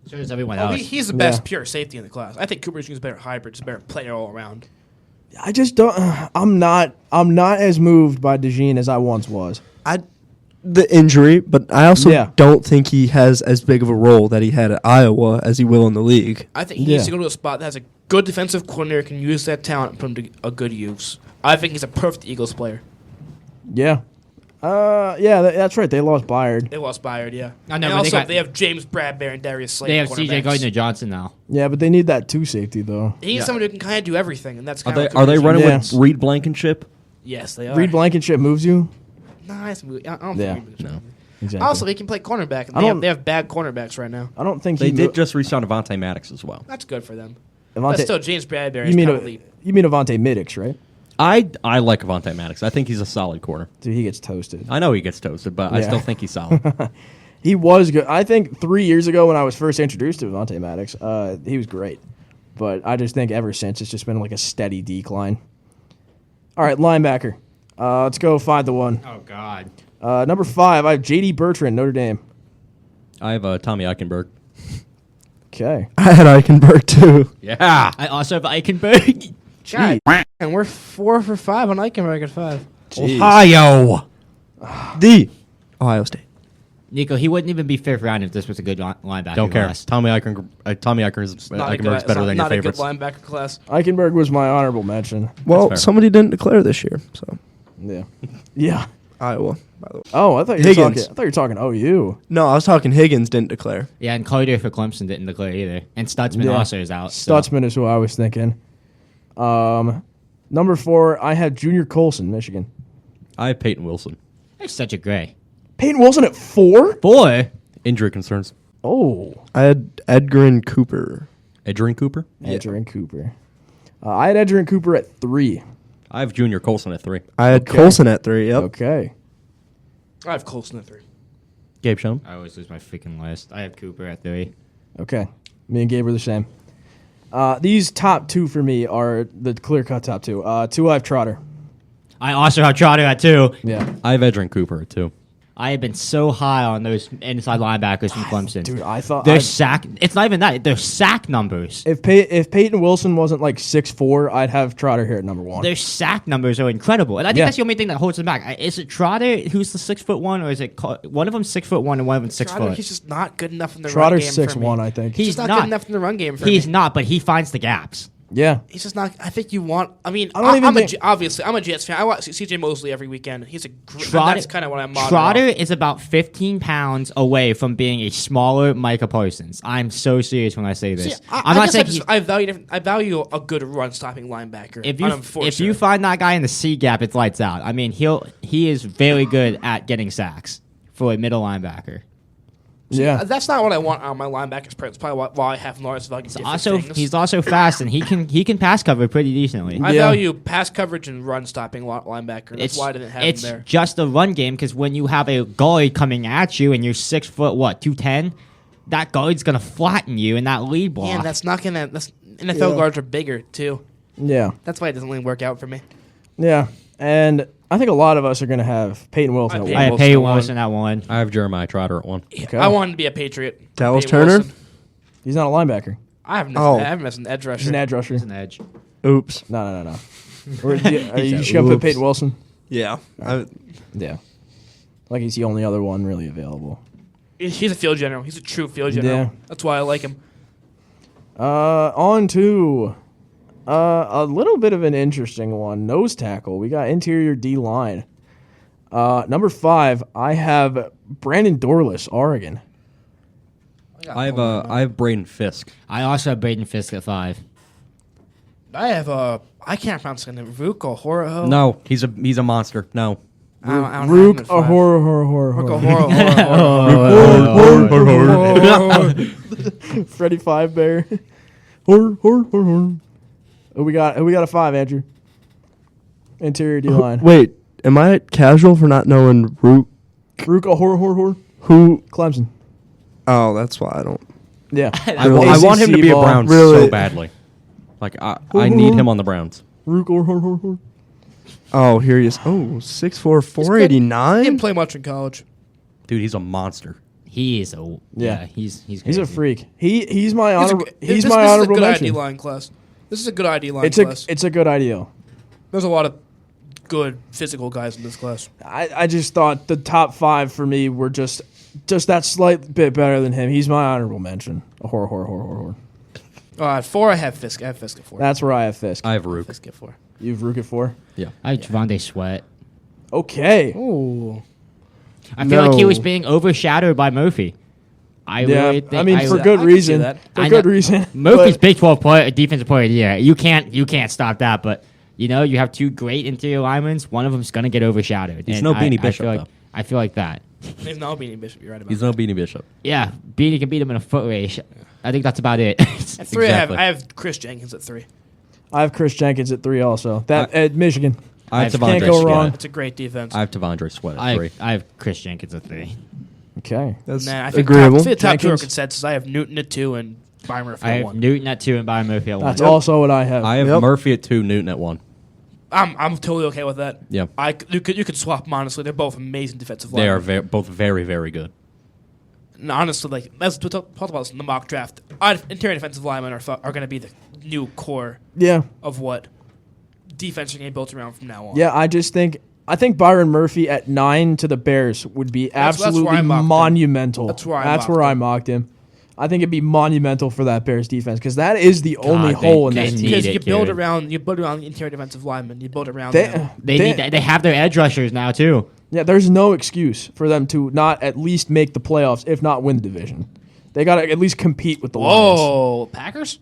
D: So does everyone
C: Oh,
D: else.
C: he's the best
A: Yeah.
C: pure safety in the class. I think Cooper's a better hybrid, just a better player all around.
A: I just don't I'm not as moved by DeJean as I once was.
E: The injury, but I also
A: Yeah.
E: don't think he has as big of a role that he had at Iowa as he will in the league.
C: I think he needs to go to a spot that has a good defensive coordinator, can use that talent and put him to a good use. I think he's a perfect Eagles player.
A: Yeah. That's right. They lost Byard.
C: They lost Byard, yeah.
D: I know,
C: And
D: but
C: also, they have James Bradbury and Darius Slade.
D: They have CJ
C: cornerbacks.
D: Gardner-Johnson now.
A: Yeah, but they need that 2 safety though.
C: He needs someone who can kind of do everything, and that's
B: Are
C: kind
B: they
C: of
B: are they running
A: Yeah.
B: with Reed Blankenship?
C: Yes, they are.
A: Reed Blankenship moves you.
C: Nice. I don't
A: Yeah.
C: think Reed
B: No.
A: Exactly.
C: Also, he can play cornerback, and
A: I don't-
C: they have bad cornerbacks right now.
A: I don't think
B: They
A: he
B: did just re-sign Avonte Maddox as well.
C: That's good for them.
A: Avonte,
C: But still, James Bradbury
A: you
C: is
A: mean
C: kind of elite.
A: Avonte Middix, right?
B: I like Avonte Maddox. I think he's a solid corner.
A: Dude, he gets toasted.
B: I know he gets toasted, but I
A: Yeah.
B: still think he's solid.
A: He was good. I think 3 years ago when I was first introduced to Avonte Maddox, he was great. But I just think ever since it's just been like a steady decline. All right, linebacker. Let's go 5-1.
D: Oh, God.
A: Number 5, I have J.D. Bertrand, Notre Dame.
B: I have Tommy Eichenberg.
A: Okay.
E: I had Eichenberg too.
B: Yeah.
D: I also have Eichenberg.
C: God, and we're 4 for 5 on Eichenberg at 5.
A: Jeez.
B: Ohio.
E: The Ohio State.
D: Nico, he wouldn't even be 5th round if this was a good linebacker
B: Don't care.
D: class.
B: Tommy Eichenberg's
C: Not a good,
B: Eichenberg's better than your
C: not a good
B: favorites.
C: linebacker class.
A: Eichenberg was my honorable mention.
E: Well,
B: fair.
E: somebody didn't declare this year, so
A: Yeah. Yeah.
E: Iowa, by the way.
A: Oh, I thought you were
E: Higgins.
A: talking OU.
E: No, I was talking Higgins didn't declare.
D: Yeah, and Carter for Clemson didn't declare either. And Stutzman
A: Yeah.
D: also is out. so-
A: Stutzman is who I was thinking. Number 4, I had Junior Colson, Michigan.
B: I have Peyton Wilson.
D: He's such a gray.
A: Peyton Wilson at 4?
D: Boy.
B: Injury concerns.
A: Oh.
E: I had Edgar and Cooper.
B: Adrian Cooper.
A: Edger and Cooper. I had Edger and Cooper at 3.
B: I have Junior Colson at 3.
E: I had
A: Okay.
E: Colson at 3. Yep.
A: Okay.
C: I have Colson at 3.
B: Gabe Schoen.
D: I always lose my freaking list. I have Cooper at 3.
A: Okay. Me and Gabe are the same. These top 2 for me are the clear-cut top 2. 2, I have Trotter.
D: I also have Trotter at 2.
A: Yeah.
B: I have Adrian Cooper at 2.
D: I have been so high on those inside linebackers from Clemson.
A: Dude, I thought...
D: Their sack... It's not even that. Their sack numbers.
A: If Peyton Wilson wasn't like 6'4", I'd have Trotter here at number 1.
D: Their sack numbers are incredible. And I think
A: Yeah.
D: that's the only thing that holds them back. Is it Trotter who's the 6'1", or is it... one of them 6'1" and one of them 6
C: Trotter,
D: foot?
C: he's just not good enough in the
A: Trotter's
C: run game for me.
A: 6'1", I think.
D: He's
C: He's not
D: not.
C: good enough in the run game for
D: He's
C: me.
D: not, but he finds the gaps.
A: Yeah.
C: He's just not. I think you want. I mean,
A: I don't even
C: I'm
A: think-
C: obviously I'm a Jets fan. I watch C.J. Mosley every weekend. He's a. That's kind of what I'm.
D: Trotter is about 15 pounds away from being a smaller Micah Parsons. I'm so serious when I say this.
C: See,
D: I'm not saying
C: I value a good run stopping linebacker.
D: if you find that guy in the C gap, it's lights out. I mean, he is very good at getting sacks for a middle linebacker.
A: Yeah.
C: That's not what I want on my linebackers. That's probably why I have Lawrence value different
D: Also,
C: things.
D: he's also fast and he can pass cover pretty decently.
C: I
A: Yeah.
C: value pass coverage and run stopping linebacker. That's why I didn't have him
D: It's
C: there.
D: just a run game because when you have a guard coming at you and you're 6 foot 210, that guard's gonna flatten you in that lead block.
C: Yeah, and that's not gonna. That's NFL guards are bigger too.
A: Yeah.
C: That's why it doesn't really work out for me.
A: Yeah. And I think a lot of us are going to have Peyton Wilson at
C: I
D: I have
C: Wilson
D: Peyton
C: at one.
D: Wilson at 1.
B: I have Jeremiah Trotter at 1.
A: Okay.
C: I wanted to be a Patriot.
E: Dallas
C: Peyton
E: Turner?
C: Wilson.
A: He's not a linebacker.
C: I haven't missed an edge rusher.
A: He's an edge rusher.
D: He's an edge.
E: Oops.
A: No. Are you just gonna put Peyton Wilson?
E: Yeah.
A: Yeah. Like he's the only other one really available.
C: He's a field general. He's a true field general.
A: Yeah.
C: That's why I like him.
A: On to a little bit of an interesting one. Nose tackle. We got interior D line. Number 5, I have Brandon Dorless, Oregon.
B: I have Braden Fisk.
D: I also have Braden Fisk at 5.
C: I have I can't pronounce his name. Ruko Horoho.
B: No, he's a monster. No.
C: I don't have him
A: Rook
C: at 5.
A: Hor. Freddie Five Bear. Hor. Who we got a 5, Andrew? Interior D line.
E: Wait, am I casual for not knowing Rook?
A: Hor.
E: Who?
A: Clemson.
E: Oh, that's why I don't.
A: Yeah.
B: I want him to be a Brown
E: Really?
B: so badly. Like I need him on the Browns.
A: Rook Hor.
E: Oh, here he is. Oh, 6'4",
C: He
E: 489?
C: didn't play much in college.
B: Dude, he's a monster.
D: He is a he's
A: He's a
D: crazy.
A: freak. He's my honorable.
C: This
A: He's my
C: is a
A: honorable
C: good
A: mention.
C: ID line class. This is a good ID line
A: It's
C: class.
A: a good idea.
C: There's a lot of good physical guys in this class.
A: I just thought the top 5 for me were just that slight bit better than him. He's my honorable mention. Hor.
C: At 4, I have Fisk. I have Fisk at 4.
A: That's where I have Fisk.
B: I have Rook.
C: Fisk at 4.
A: You've Rook at 4.
B: Yeah.
D: I have Javonte Sweat.
A: Okay.
C: Ooh.
D: I feel like he
E: No.
D: was being overshadowed by Murphy. I really think.
A: I mean, for
C: I
A: good
C: can see
A: reason.
C: that.
A: For
D: I
A: good
D: know.
A: reason.
D: Murphy's
A: But
D: Big 12 player, defensive player of the year. You can't stop that. But you have 2 great interior linemen. One of them's gonna get overshadowed.
B: He's
D: And
B: no Beanie
D: I
B: Bishop,
D: feel
B: though.
D: like, I feel like that.
C: He's no Beanie Bishop. You're right about
B: He's
C: that.
B: no Beanie Bishop.
D: Yeah, Beanie can beat him in a foot race. I think that's about it.
C: At 3,
B: Exactly.
C: I have Chris Jenkins at 3.
A: I have Chris Jenkins at 3 also. That at Michigan.
B: I have
A: Can't
B: Tavondre
A: go
B: Sweat.
A: wrong.
C: It's a great defense.
B: I have Tavondre Sweat at
D: I
B: 3.
D: have Chris Jenkins at 3.
A: Okay.
E: That's
C: Nah, I think
E: agreeable.
C: the top 2 are
A: Jenkins.
C: consensus. I have Newton at 2 and Byron Murphy
D: I
C: at
D: have
C: 1.
D: Newton at 2 and Byron Murphy at 1.
A: That's also what I have.
B: I have
E: Yep.
B: Murphy at 2, Newton at 1.
C: I'm totally okay with that.
B: Yeah.
C: You could swap them, honestly. They're both amazing defensive
B: They
C: linemen.
B: are both very, very good.
C: And honestly, like as we talked about this in the mock draft, interior defensive linemen are going to be the new core
A: Yeah.
C: of what defense are going to be built around from now on.
A: Yeah, I think Byron Murphy at 9 to the Bears would be
C: That's where
A: absolutely
C: I mocked him.
A: monumental.
C: That's where I
A: mocked him. I think it'd be monumental for that Bears defense because that is the only
D: they-
A: hole in
D: they
A: that
D: need
A: team.
C: Because
D: it,
C: you build
D: Kieran.
C: around the interior defensive linemen. You build around them.
D: They have their edge rushers now too.
A: Yeah, there's no excuse for them to not at least make the playoffs, if not win the division. They got to at least compete with the Lions.
C: Whoa, Packers?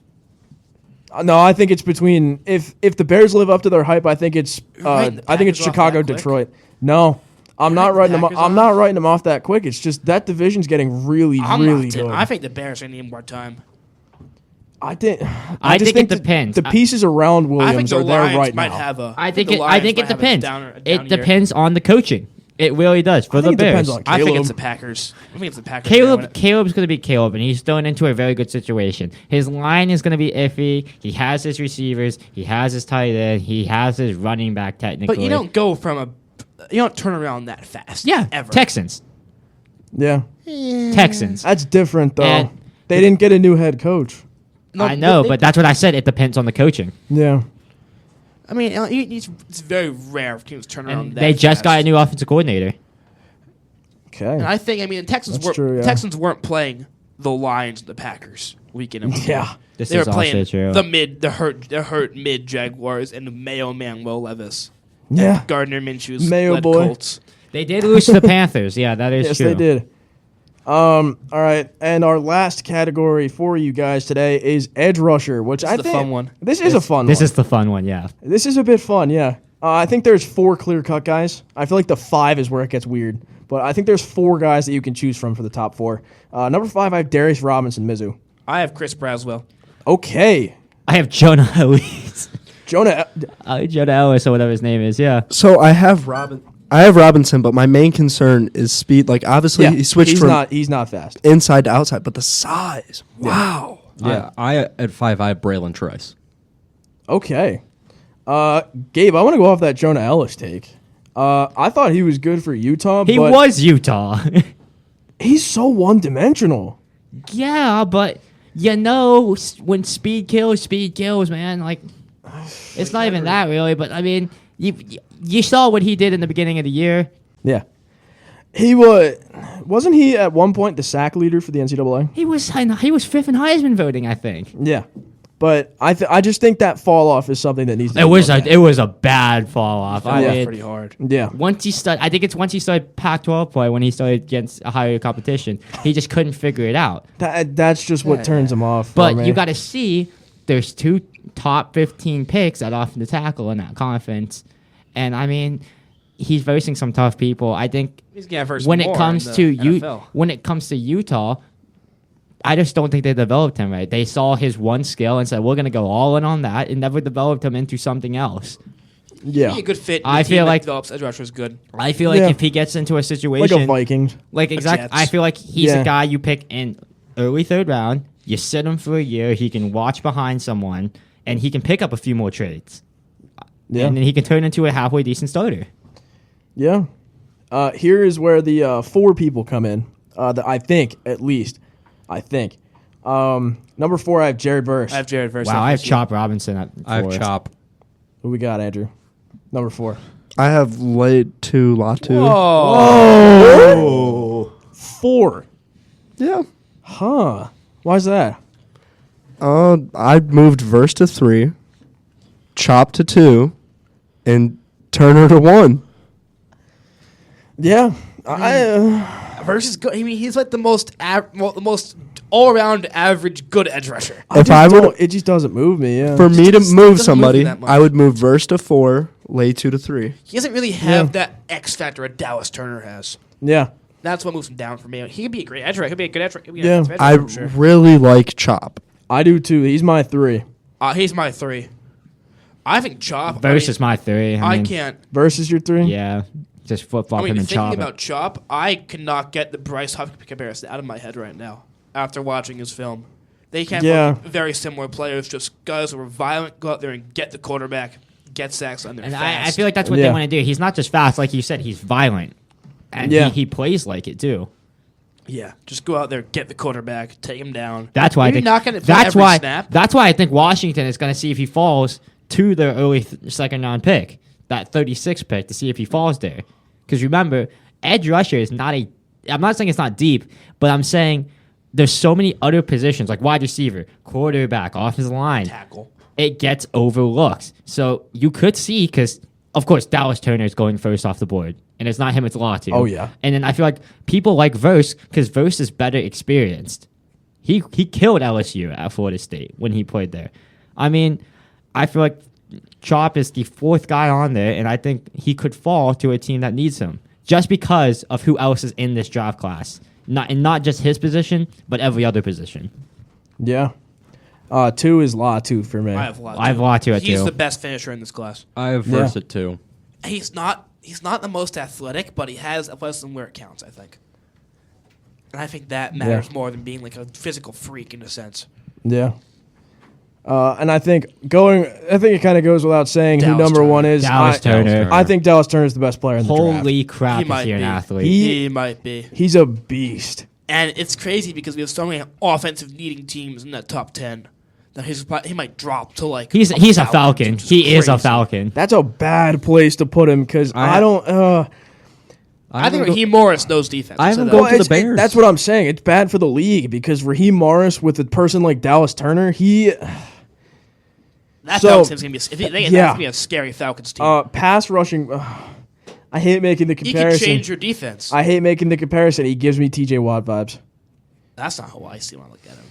A: No, I think it's between if the Bears live up to their hype, I think it's
C: writing the
A: I think it's
C: Packers off
A: Chicago,
C: that quick?
A: Detroit. No, I'm not
C: writing
A: writing
C: the
A: them.
C: Packers
A: I'm
C: off?
A: not writing them off that quick. It's just that division's getting really good.
C: I think the Bears are going to need more time.
A: I think
D: think it
A: the-
D: depends.
A: The pieces around
C: I think
A: Williams
C: the
A: are there
C: Lions
A: right
C: might
A: now.
C: have a.
D: I think
C: the
D: it
C: Lions
D: depends.
C: might have a down
D: It
C: year.
D: depends on the coaching. It really does for
A: I
D: the
A: think it
D: Bears.
A: depends on
C: I think it's
A: Caleb.
C: the Packers. I think it's the Packers. They're gonna win it.
D: Caleb's going to be Caleb, and he's thrown into a very good situation. His line is going to be iffy. He has his receivers. He has his tight end. He has his running back technically.
C: But you don't go from you don't turn around that fast.
D: Yeah,
C: ever.
D: Texans.
A: Yeah,
D: Texans.
A: that's different though.
D: And-
A: They didn't get a new head coach.
C: No,
D: I know,
C: they-
D: but that's what I said. It depends on the coaching.
A: Yeah,
C: I mean, it's very rare for teams to turn around.
D: And
C: that
D: they just got a
C: fast.
D: new offensive coordinator.
A: okay.
C: And I think the Texans
A: That's
C: were
A: true, yeah.
C: Texans weren't playing the Lions, the Packers week in and week
A: Yeah.
C: out.
D: This
C: They were
D: is also
C: playing
D: true.
C: the hurt mid Jaguars and the Mayo Manuel Levis,
A: Yeah.
C: Gardner Minshew's
A: Mayo
C: led
A: boy.
C: Colts.
D: They did lose to the Panthers. Yeah, that is
A: Yes,
D: true.
A: they did. All right, and our last category for you guys today is edge rusher, which
C: This
A: I
C: is the
A: think
C: fun one.
A: This is a fun
D: This
A: one.
D: is the fun one, yeah.
A: This is a bit fun, yeah. I think there's 4 clear-cut guys. I feel like the 5 is where it gets weird, but I think there's 4 guys that you can choose from for the top 4. Number 5, I have Darius Robinson, Mizzou.
C: I have Chris Braswell.
A: Okay,
D: I have Jonah Ellis.
A: Jonah.
D: Jonah Ellis or whatever his name is, yeah.
E: So I have Robinson, but my main concern is speed. Like obviously
A: Yeah,
E: he switched
A: he's
E: from
A: not fast.
E: inside to outside, but the size. Wow.
B: Yeah, I at 5 I have Braylon Trice.
A: Okay, Gabe, I want to go off that Jonah Ellis take. I thought he was good for Utah,
D: He
A: but
D: was Utah.
A: he's so one-dimensional.
D: Yeah, but when speed kills, man. Like, it's not even that really, but I mean, you saw what he did in the beginning of the year.
A: Yeah. Wasn't he at one point the sack leader for the NCAA?
D: He was fifth in Heisman voting, I think.
A: Yeah. But I just think that fall off is something that needs to
D: It was a bad fall off. I mean,
C: pretty hard.
A: Yeah.
D: Once he started Pac-12 play, when he started against a higher competition, he just couldn't figure it out.
A: That's just what turns him off.
D: But you got to see, there's 2 top 15 picks at offensive tackle in that conference, and I mean, he's versing some tough people. I think when it comes to Utah, I just don't think they developed him right. They saw his one skill and said, we're going to go all in on that, and never developed him into something else.
A: Yeah.
C: Be a good fit.
D: I feel like
C: develops edge rusher is good.
D: I feel like if he gets into a situation
A: like a Vikings,
D: I feel like he's a guy you pick in early 3rd round. You sit him for a year. He can watch behind someone, and he can pick up a few more trades. Yeah, and then he can turn into a halfway decent starter.
A: Yeah. Here is where the 4 people come in. I think. Number 4, I have Jared Verse.
C: I have Jared Verse.
D: Wow, I have Chop Robinson at 4.
B: I have Chop.
A: Who we got, Andrew? Number 4.
E: I have late to Latu.
A: Whoa. 4.
E: Yeah.
A: Huh. Why's that?
E: I moved Verse to 3, Chop to 2, and Turner to 1.
A: Yeah.
C: Verse is good. I mean, he's like the most all-around average good edge rusher.
A: It just doesn't move me. Yeah.
E: For me to move
C: doesn't
E: somebody,
C: move that much.
E: I would move Verse to 4, Lay 2 to 3.
C: He doesn't really have that X factor a Dallas Turner has.
A: Yeah.
C: That's what moves him down for me. He could be a great edge rusher. He could be a good edge rusher.
A: Yeah.
E: I really like Chop.
A: I do too. He's my 3.
C: He's my 3. I think Chop.
D: Verse is my 3.
C: I can't.
A: Verse is your 3?
D: Yeah. Just flip-flop him and Chop.
C: Thinking about Chop, I cannot get the Bryce Huff comparison out of my head right now after watching his film. They can't look very similar players, just guys who are violent, go out there and get the quarterback, get sacks on their
D: And
C: fast.
D: I feel like that's what they want to do. He's not just fast, like you said, he's violent. And he plays like it, too.
C: Yeah, just go out there, get the quarterback, take him down.
D: That's why
C: Maybe not going to play every snap.
D: That's why I think Washington is going to see if he falls to their early 2nd round pick, that 36th pick, to see if he falls there. Because remember, edge rusher is not I'm not saying it's not deep, but I'm saying there's so many other positions, like wide receiver, quarterback, offensive line.
C: Tackle.
D: It gets overlooked. So you could see, because, of course, Dallas Turner is going first off the board. And it's not him, it's Latu.
A: Oh, yeah.
D: And then I feel like people like Verse, because Verse is better experienced. He killed LSU at Florida State when he played there. I mean, I feel like Chop is the 4th guy on there, and I think he could fall to a team that needs him just because of who else is in this draft class. Not just his position, but every other position.
A: Yeah. 2 is Latu for me.
C: I have Latu.
D: I have Latu at 2.
C: He's the best finisher in this class.
B: I have Verse at 2.
C: He's not the most athletic, but he has athleticism where it counts, I think. And I think that matters more than being like a physical freak in a sense.
A: Yeah. And I think it kind of goes without saying
C: Dallas
A: who number
C: Turner.
A: 1 is.
D: Dallas Turner.
A: I think Dallas Turner is the best player in the draft.
D: Holy crap, is he an athlete?
C: He might be.
A: He's a beast.
C: And it's crazy because we have so many offensive needing teams in that top 10 that he might drop to like
D: He's a Falcon. He is a Falcon.
A: That's a bad place to put him because I
C: think Raheem Morris knows defense.
B: I haven't gone to the Bears.
A: That's what I'm saying. It's bad for the league because Raheem Morris with a person like Dallas Turner,
C: That Falcons team's gonna be. That's gonna be a scary Falcons team.
A: Pass rushing. I hate making the comparison.
C: He can change your defense.
A: I hate making the comparison. He gives me T.J. Watt vibes.
C: That's not how I see when I look at him.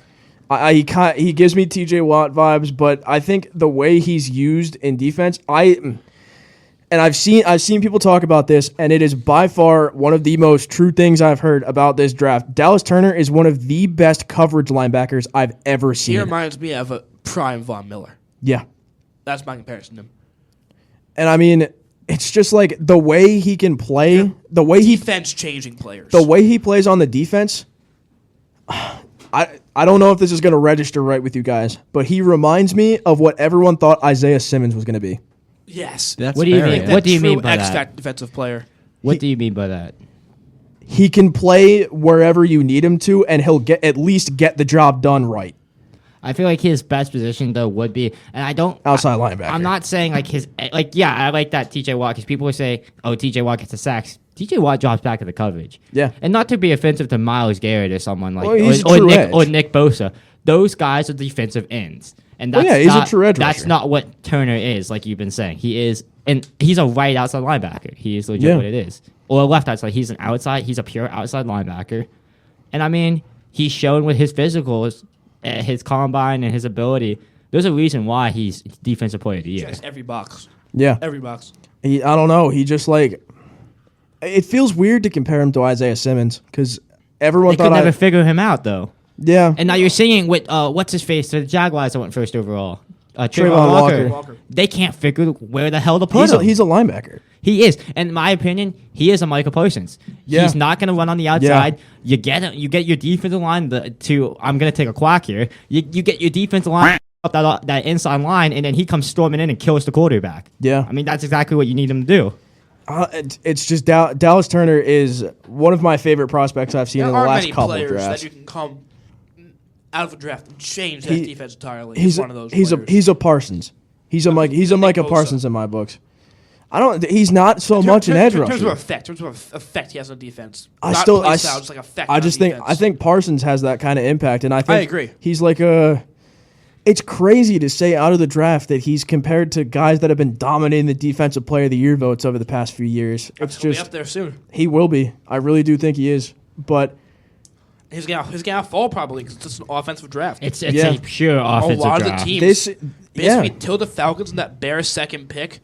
A: He gives me T.J. Watt vibes, but I think the way he's used in defense, I've seen people talk about this, and it is by far one of the most true things I've heard about this draft. Dallas Turner is one of the best coverage linebackers I've ever seen.
C: He reminds me of a prime Von Miller.
A: Yeah.
C: That's my comparison to him.
A: And I mean, it's just like the way he can play, the way
C: defense changing players.
A: The way he plays on the defense, I don't know if this is going to register right with you guys, but he reminds me of what everyone thought Isaiah Simmons was going to be.
C: Yes.
B: That's
D: what do you
B: fair,
D: mean?
B: yeah.
D: What do you mean by
C: X-Fact defensive player.
D: What do you mean by that?
A: He can play wherever you need him to, and he'll at least get the job done right.
D: I feel like his best position though would be, and I don't
A: outside linebacker.
D: I'm not saying like I like that T.J. Watt because people would say, oh, T.J. Watt gets the sacks. T.J. Watt drops back to the coverage.
A: Yeah,
D: and not to be offensive to Myles Garrett or someone like
A: or
D: Nick Bosa. Those guys are defensive ends, and that's
A: he's a true edge
D: That's
A: rusher.
D: not what Turner is, like you've been saying. He is, and he's a right outside linebacker. He is legit what it is, or a left outside. He's an outside. He's a pure outside linebacker, and I mean, he's shown with his physicals, his combine, and his ability. There's a reason why he's defensive player of the year.
C: Checks every box.
A: Yeah,
C: Every box.
A: I don't know. He just like. It feels weird to compare him to Isaiah Simmons because everyone
D: They
A: thought
D: could never figure him out though.
A: Yeah.
D: And now you're seeing with what's his face, the Jaguars that went first overall.
A: Trayvon
C: Walker.
D: They can't figure where the hell to put him.
A: He's a linebacker.
D: He is. And in my opinion, he is a Michael Parsons.
A: Yeah.
D: He's not going to run on the outside. You get your defensive line to I'm going to take a quack here. You get your defensive line up that inside line, and then he comes storming in and kills the quarterback.
A: Yeah.
D: I mean, that's exactly what you need him to do.
A: It's just Dallas Turner is one of my favorite prospects I've seen in the last couple of
C: There are many players
A: drafts.
C: that you can come out of a draft and change that defense entirely.
A: He's
C: one of those.
A: He's
C: players.
A: a Parsons. He's a Micah
C: Bosa.
A: Parsons in my books. He's not so much an edge
C: in terms
A: rusher.
C: of effect he has on defense.
A: I
C: Not
A: still,
C: play
A: I,
C: style, just like effect
A: I
C: on
A: just
C: defense.
A: think Parsons has that kind of impact, and I
C: agree.
A: He's like it's crazy to say out of the draft that he's compared to guys that have been dominating the defensive player of the year votes over the past few years. It's
C: He'll be
A: just
C: up there soon.
A: he will be. I really do think he is, but.
C: He's gonna fall probably because it's an offensive draft.
D: It's a pure offensive
C: a lot
D: draft.
C: of the teams,
A: This,
C: till the Falcons and that Bears second pick,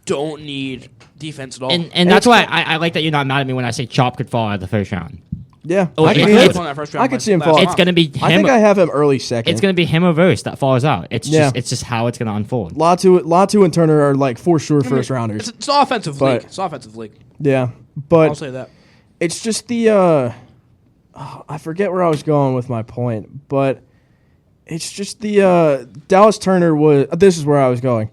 C: don't need defense at all.
D: And that's why I like that you're not mad at me when I say Chop could fall out of the first round.
A: Yeah,
D: Oh,
A: I
D: it's-
A: can,
D: it's-
C: on that first
A: I
C: round
A: could see him
C: last
A: fall.
C: month.
D: It's going to be him.
A: I think I have him early second.
D: It's going to be him or Verse that falls out. It's
A: Yeah.
D: just how it's going to unfold.
A: Latu and Turner are like for sure first rounders.
C: It's an offensive
A: But-
C: league. It's an offensive league.
A: Yeah,
C: I'll
A: but
C: say that.
A: it's just the I forget where I was going with my point, but it's just the Dallas Turner was. This is where I was going.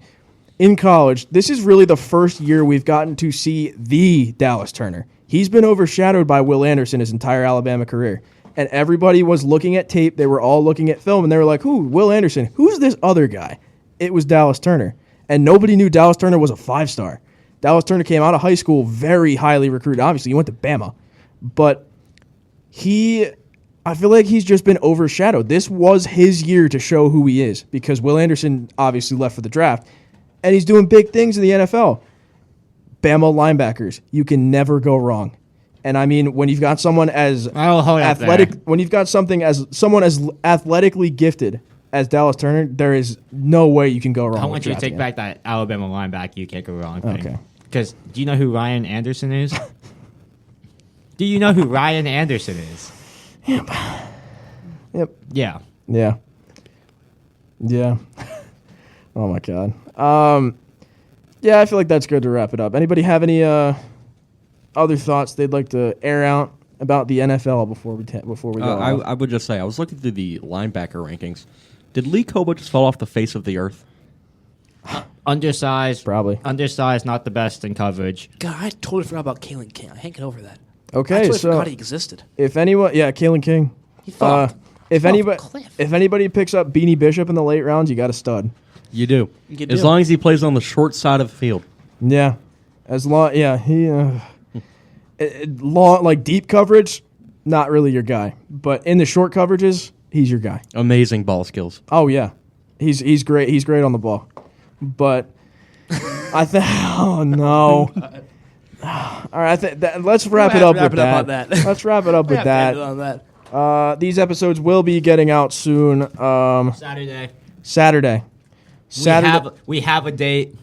A: In college, this is really the first year we've gotten to see the Dallas Turner. He's been overshadowed by Will Anderson his entire Alabama career. And everybody was looking at tape. They were all looking at film, and they were like, who? Will Anderson. Who's this other guy? It was Dallas Turner. And nobody knew Dallas Turner was a 5-star. Dallas Turner came out of high school very highly recruited. Obviously, he went to Bama. But I feel like he's just been overshadowed. This was his year to show who he is because Will Anderson obviously left for the draft. And he's doing big things in the NFL. Bama linebackers, you can never go wrong. And I mean, when you've got someone as athletic, when you've got someone as athletically gifted as Dallas Turner, there is no way you can go wrong.
D: I want you to take back that Alabama linebacker. You can't go wrong thing.
A: Okay.
D: Because do you know who Ryan Anderson is? Do you know who Ryan Anderson is?
A: Yep.
D: Yeah.
A: Yeah. Yeah. Oh my God. Yeah, I feel like that's good to wrap it up. Anybody have any other thoughts they'd like to air out about the NFL before we go?
B: I would just say I was looking through the linebacker rankings. Did Lee Koba just fall off the face of the earth?
D: Undersized.
A: Probably.
D: Undersized, not the best in coverage.
C: God, I totally forgot about Kalen King. I can't get over that.
A: Okay,
C: I totally
A: so
C: forgot he existed.
A: if anyone, Kalen King.
C: He fell
A: If
C: off a
A: anybody,
C: cliff.
A: if anybody picks up Beanie Bishop in the late rounds, you got a stud.
B: You do.
C: You
B: As
C: do.
B: long as he plays on the short side of the field.
A: Yeah, he long like deep coverage, not really your guy. But in the short coverages, he's your guy.
B: Amazing ball skills.
A: Oh yeah, he's great. He's great on the ball. But I think oh no. All right, let's wrap it up with that. Let's wrap it up with that.
C: On that.
A: These episodes will be getting out soon. Saturday.
D: We have a date.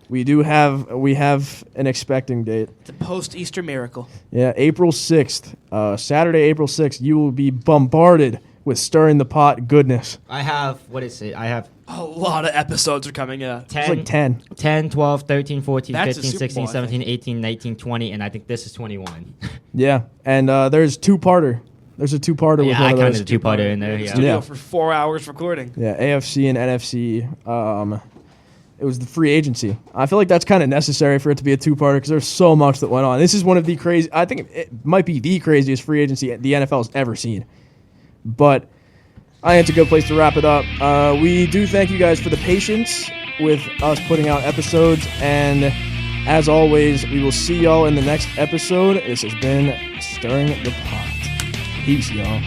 A: We have an expecting date.
C: It's a post-Easter miracle.
A: Yeah, April 6th. Saturday, April 6th, you will be bombarded with stirring the pot goodness.
D: I have, what is it? I have
C: A lot of episodes are coming out.
D: 10,
A: It's like 10.
D: 10, 12, 13, 14,
C: That's a
D: 15,
C: Super
D: 16,
C: Bowl, I
D: 17,
C: think.
D: 18, 19, 20, and I think this is 21.
A: Yeah, and there's two-parter. There's a two-parter with
D: Yeah,
A: one
D: I
A: of
D: counted
A: those.
D: the two-parter in there.
C: Studio
D: Yeah.
A: Yeah.
C: for 4 hours recording.
A: Yeah, AFC and NFC. It was the free agency. I feel like that's kind of necessary for it to be a two-parter because there's so much that went on. This is one of the crazy. I think it might be the craziest free agency the NFL's ever seen. But I think it's a good place to wrap it up. We do thank you guys for the patience with us putting out episodes, and as always, we will see y'all in the next episode. This has been Stirring the Pot. Peace, y'all.